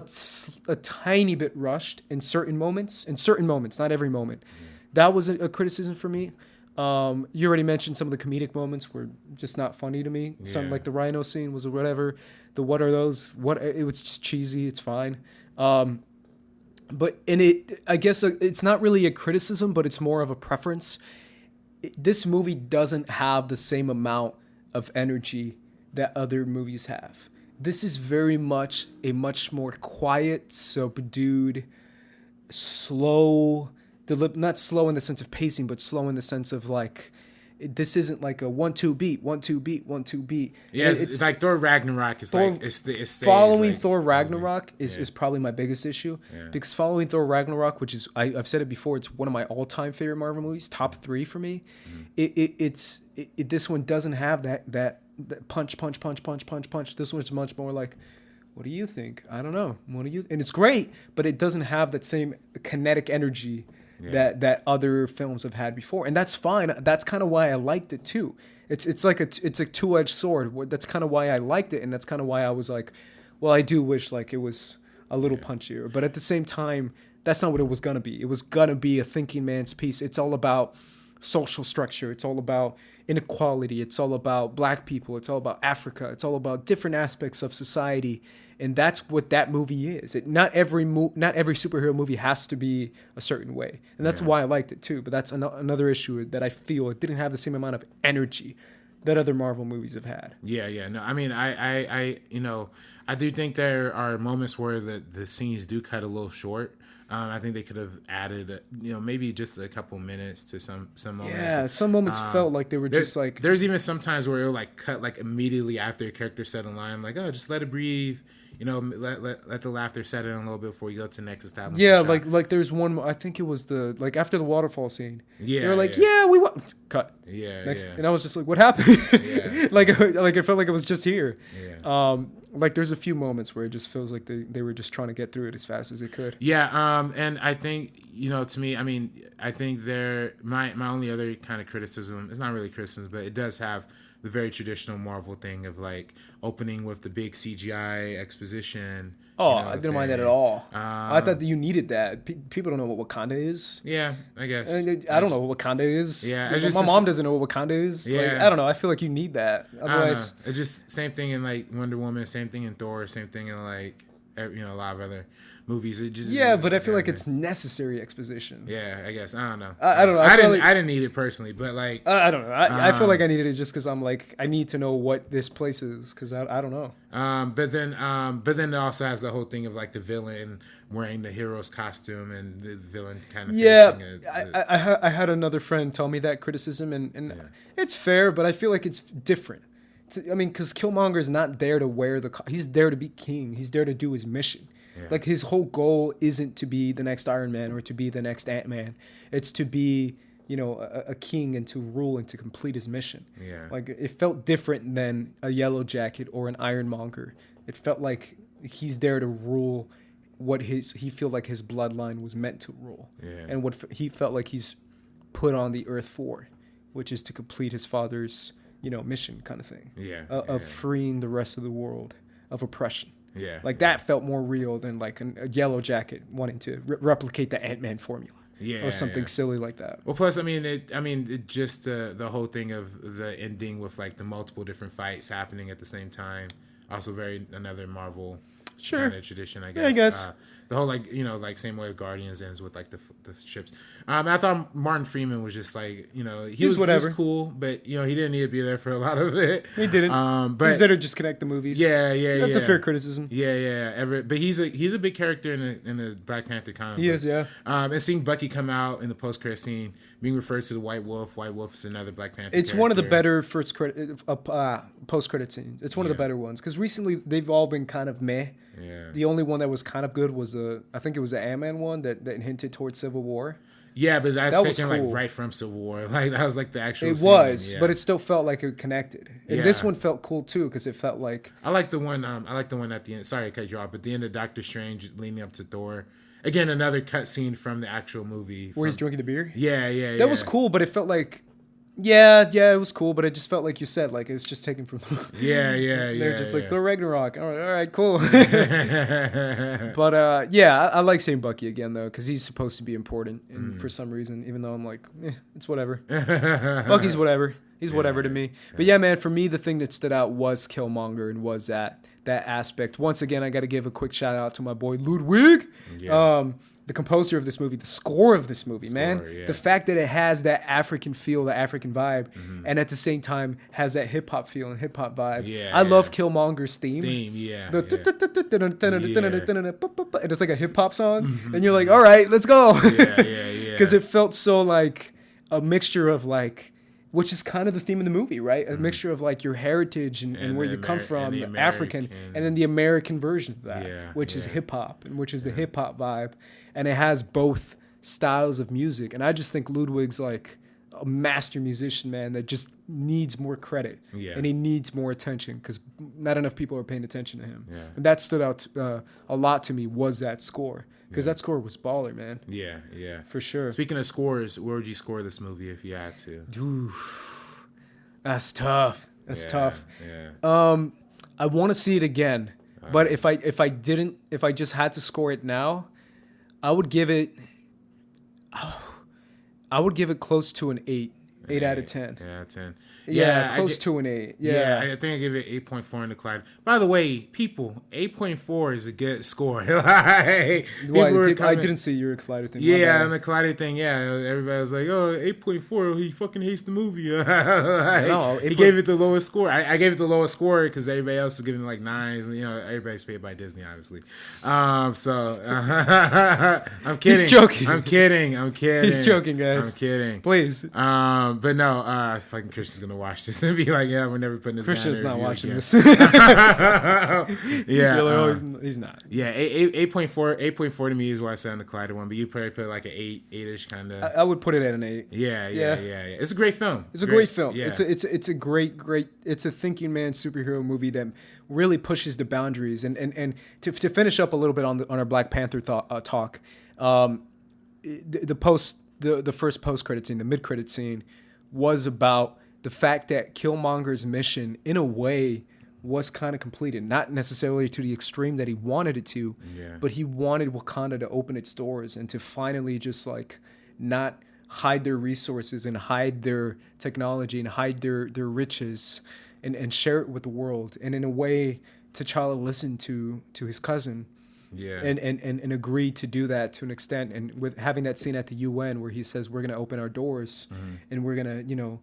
a tiny bit rushed in certain moments, not every moment. That was a criticism for me. You already mentioned some of the comedic moments were just not funny to me. Some like the rhino scene was whatever. The what are those? It was just cheesy. It's fine. But I guess it's not really a criticism, but it's more of a preference. This movie doesn't have the same amount of energy that other movies have. This is very much a much more quiet, subdued, slow, not slow in the sense of pacing, but slow in the sense of like, this isn't like a 1-2 beat, 1-2 beat, 1-2 beat. Yeah, it's like Thor Ragnarok. It's like it's following like, Thor Ragnarok is probably my biggest issue, because following Thor Ragnarok, which is I've said it before, it's one of my all-time favorite Marvel movies, top 3 for me. It's this one doesn't have that punch. This one's much more like, what do you think? I don't know. What do you? And it's great, but it doesn't have that same kinetic energy that other films have had before, and that's fine. That's kind of why I liked it too. It's like a two-edged sword. That's kind of why I liked it, and that's kind of why I was like, well, I do wish like it was a little punchier, but at the same time, that's not what it was gonna be. It was gonna be a thinking man's piece. It's all about social structure. It's all about inequality. It's all about black people. It's all about Africa. It's all about different aspects of society. And that's what that movie is. Not every superhero movie has to be a certain way. And that's why I liked it too. But that's another issue that I feel it didn't have the same amount of energy that other Marvel movies have had. No, I mean, I do think there are moments where the scenes do cut a little short. I think they could have added, maybe just a couple minutes to some moments. Yeah, some moments felt like they were just like... There's even some times where it'll like cut like immediately after a character said a line, like, oh, just let it breathe. Let the laughter set in a little bit before you go to the next establishment. Yeah, like there's one, I think it was after the waterfall scene. Yeah. They were like, we want... Cut. Yeah, next, and I was just like, what happened? like it felt like it was just here. Like there's a few moments where it just feels like they were just trying to get through it as fast as they could. And I think, to me, I mean, I think my only other kind of criticism, it's not really criticism, but it does have the very traditional Marvel thing of like opening with the big CGI exposition. I didn't mind that at all. I thought that you needed that. People don't know what Wakanda is. Yeah, I guess. I don't know what Wakanda is. Yeah, my mom doesn't know what Wakanda is. Yeah. Like, I don't know. I feel like you need that. Otherwise, it's just same thing in like Wonder Woman, same thing in Thor, same thing in like a lot of other movies. It just but I feel like it's necessary exposition. Yeah, I guess. I don't know. I don't know. I didn't need it personally, but like I don't know. I feel like I needed it just because I'm like, I need to know what this place is, because I don't know. But then it also has the whole thing of like the villain wearing the hero's costume and the villain kind of I had another friend tell me that criticism, and it's fair, but I feel like it's different. I mean, because Killmonger is not there to wear he's there to be king. He's there to do his mission. Yeah. Like his whole goal isn't to be the next Iron Man or to be the next Ant-Man. It's to be, a king and to rule and to complete his mission. Yeah. Like it felt different than a Yellow Jacket or an Ironmonger. It felt like he's there to rule what he felt like his bloodline was meant to rule. Yeah. And what he felt like he's put on the earth for, which is to complete his father's, mission kind of thing. Yeah. Of freeing the rest of the world of oppression. Yeah. Like that felt more real than like a Yellow Jacket wanting to replicate the Ant-Man formula. Yeah, or something silly like that. Well, plus, it just the whole thing of the ending with like the multiple different fights happening at the same time. Also, another Marvel kind of tradition, I guess. Yeah, I guess. The whole same way Guardians ends with like the ships. I thought Martin Freeman was just like he was cool, but he didn't need to be there for a lot of it. He didn't. But he's there to just connect the movies. Yeah. That's a fair criticism. Yeah. But he's a big character in the Black Panther comic. He is, yeah. And seeing Bucky come out in the post credit scene, being referred to the White Wolf. White Wolf is another Black Panther. It's character. one of the better post credit scenes. It's one of the better ones because recently they've all been kind of meh. Yeah. The only one that was kind of good was I think it was the Ant-Man one that hinted towards Civil War. Yeah, but that's taken cool. like right from Civil War. Like that was like the actual. It scene, was, yeah. but it still felt like it connected. And this one felt cool too because it felt like. I like the one. I like the one at the end. Sorry to cut you off, but the end of Doctor Strange leading up to Thor. Again, another cut scene from the actual movie. Where he's drinking the beer? Yeah. That was cool, but it felt like. Yeah, it was cool, but it just felt like you said, like it was just taken from. Yeah. They're just like Thor Ragnarok. All right, cool. But I like seeing Bucky again though, because he's supposed to be important, and for some reason, even though I'm like, it's whatever. Bucky's whatever. He's whatever to me. But yeah, man, for me, the thing that stood out was Killmonger and was that aspect. Once again, I got to give a quick shout out to my boy Ludwig. Yeah. The composer of this movie, the score of this movie, man. Yeah. The fact that it has that African feel, the African vibe, and at the same time has that hip hop feel and hip hop vibe. Yeah, I love Killmonger's theme. Yeah. And it's like a hip hop song, and you're like, all right, let's go. Yeah. Because it felt so like a mixture of like, which is kind of the theme of the movie, right? A mixture of like your heritage and where you come from, African, and then the American version of that, which is hip hop, and which is the hip hop vibe. And it has both styles of music. And I just think Ludwig's like a master musician, man, that just needs more credit. Yeah. And he needs more attention because not enough people are paying attention to him. Yeah. And that stood out a lot to me was that score. Because that score was baller, man. Yeah. For sure. Speaking of scores, where would you score this movie if you had to? Ooh, that's tough. Tough. Yeah. I want to see it again. But if I just had to score it now, I would give it close to an 8. 8 out of 10. Yeah, 10. Yeah, close to an 8. Yeah, I think I give it 8.4 in the Collider. By the way, people, 8.4 is a good score. I didn't see your Collider thing. Yeah, on the Collider thing, everybody was like, "Oh, 8.4, he fucking hates the movie." He gave it the lowest score. I gave it the lowest score because everybody else is giving it like 9s. Everybody's paid by Disney, obviously. I'm kidding. He's joking. I'm kidding. He's joking, guys. I'm kidding. Please. But no, fucking Christian's gonna watch this and be like, "Yeah, we're never putting this." Christian's not watching again. this. Yeah, he's not. Yeah, 8.4 to me is what I said on the Collider one, but you probably put like an 8-ish kind of. I would put it at an 8. Yeah. It's a great film. It's a great film. Yeah. It's a great. It's a thinking man superhero movie that really pushes the boundaries. And to finish up a little bit on our Black Panther talk, the first post credit scene, the mid credit scene, was about the fact that Killmonger's mission, in a way, was kind of completed. Not necessarily to the extreme that he wanted it to, but he wanted Wakanda to open its doors and to finally just like not hide their resources and hide their technology and hide their riches and share it with the world. And in a way, T'Challa listened to his cousin. Yeah, and agree to do that to an extent, and with having that scene at the UN where he says we're going to open our doors and we're going to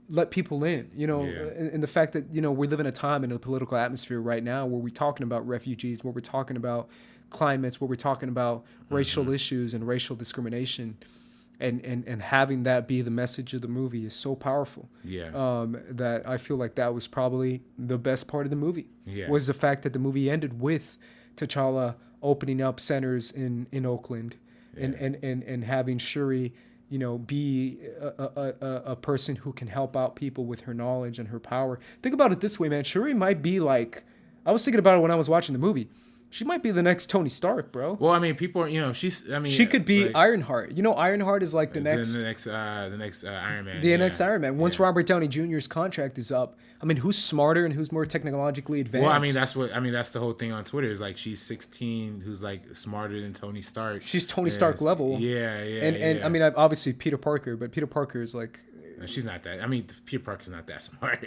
let people in, and the fact that we live in a time in a political atmosphere right now where we're talking about refugees, where we're talking about climates, where we're talking about racial issues and racial discrimination, and having that be the message of the movie is so powerful. That I feel like that was probably the best part of the movie. Was the fact that the movie ended with T'Challa opening up centers in Oakland, and having Shuri, be a person who can help out people with her knowledge and her power. Think about it this way, man. Shuri might be like, I was thinking about it when I was watching the movie. She might be the next Tony Stark, bro. Well, I mean, people are, she could be like, Ironheart. Ironheart is like the next Iron Man. The next Iron Man. Once Robert Downey Jr.'s contract is up, I mean, who's smarter and who's more technologically advanced? Well, that's the whole thing on Twitter is like she's 16, who's like smarter than Tony Stark. She's Tony Stark level. Yeah. And I mean, obviously Peter Parker, but Peter Parker is like. No, she's not that. I mean, Peter Parker's not that smart.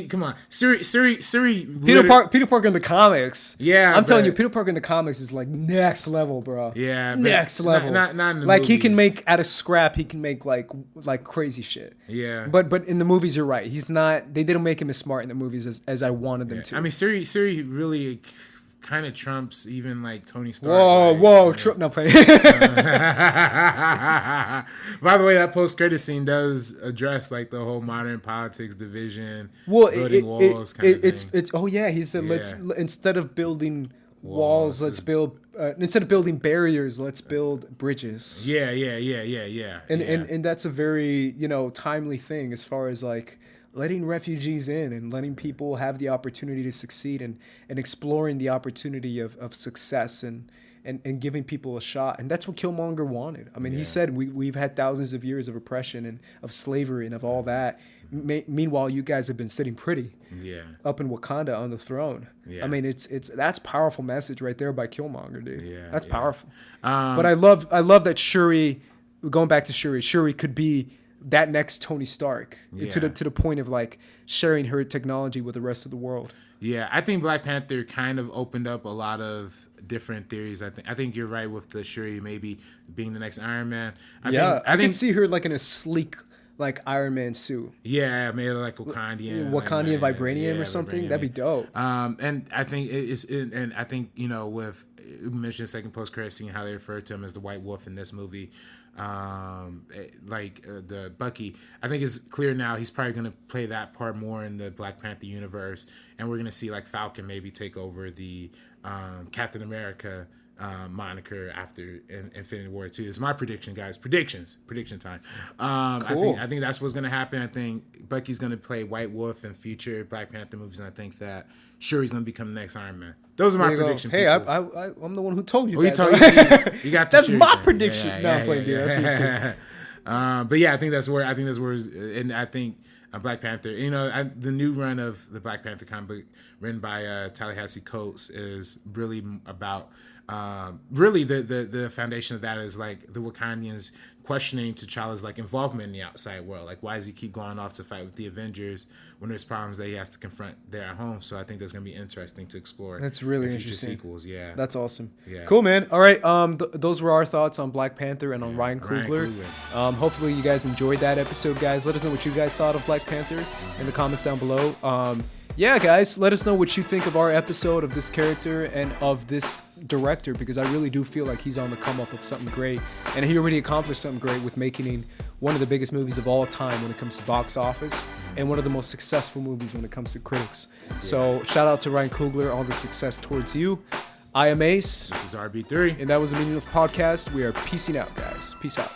Come on, Siri. Peter Parker in the comics. Yeah, I'm telling you, Peter Parker in the comics is like next level, bro. Yeah, next level. Not in the like movies. He can make out of scrap. He can make like crazy shit. Yeah. But in the movies, you're right. He's not. They didn't make him as smart in the movies as I wanted them to. I mean, Siri really kind of trumps even like Tony Stark. Whoa, Trump. No, playing. By the way, that post-credit scene does address like the whole modern politics division, building walls kind of thing. It's oh yeah, he said let's instead of building walls, let's build instead of building barriers, let's build bridges. Yeah. And that's a very timely thing as far as like letting refugees in and letting people have the opportunity to succeed and exploring the opportunity of success and giving people a shot. And that's what Killmonger wanted. I mean, he said we've had thousands of years of oppression and of slavery and of all that. Meanwhile, you guys have been sitting pretty up in Wakanda on the throne. I mean, that's powerful message right there by Killmonger, dude. That's powerful. But I love that Shuri, going back to Shuri could be that next Tony Stark to the point of like sharing her technology with the rest of the world. Yeah, I think Black Panther kind of opened up a lot of different theories. I think you're right with the Shuri maybe being the next Iron Man. I can see her like in a sleek like Iron Man suit. Yeah, made like Wakandian vibranium or something. That'd be dope. And I think I think with you mentioned the second post-credit scene how they refer to him as the White Wolf in this movie. The Bucky, I think it's clear now he's probably going to play that part more in the Black Panther universe, and we're going to see like Falcon maybe take over the Captain America moniker after Infinity War 2. It's my prediction, guys. Prediction time. Cool. I think that's what's going to happen. I think Bucky's going to play White Wolf in future Black Panther movies, and I think that Shuri's going to become the next Iron Man. Those are my predictions. Hey, I'm the one who told you that. You got the that's Shuri my thing. prediction. I'm playing dude. That's you too. But yeah, I think that's where and I think Black Panther, the new run of the Black Panther comic book written by Ta-Nehisi Coates is really about really the foundation of that is like the Wakandians questioning T'Challa's like involvement in the outside world. Like, why does he keep going off to fight with the Avengers when there's problems that he has to confront there at home? So I think that's gonna be interesting to explore. That's really in future interesting. Sequels, yeah. That's awesome. Yeah. Cool, man. All right. Those were our thoughts on Black Panther and on Ryan Coogler. Hopefully you guys enjoyed that episode, guys. Let us know what you guys thought of Black Panther in the comments down below. Yeah, guys, let us know what you think of our episode, of this character, and of this director, because I really do feel like he's on the come up of something great. And he already accomplished something great with making one of the biggest movies of all time when it comes to box office, and one of the most successful movies when it comes to critics. Yeah. So shout out to Ryan Coogler, all the success towards you. I am Ace. This is RB3. And that was the Meaning of Podcast. We are peacing out, guys. Peace out.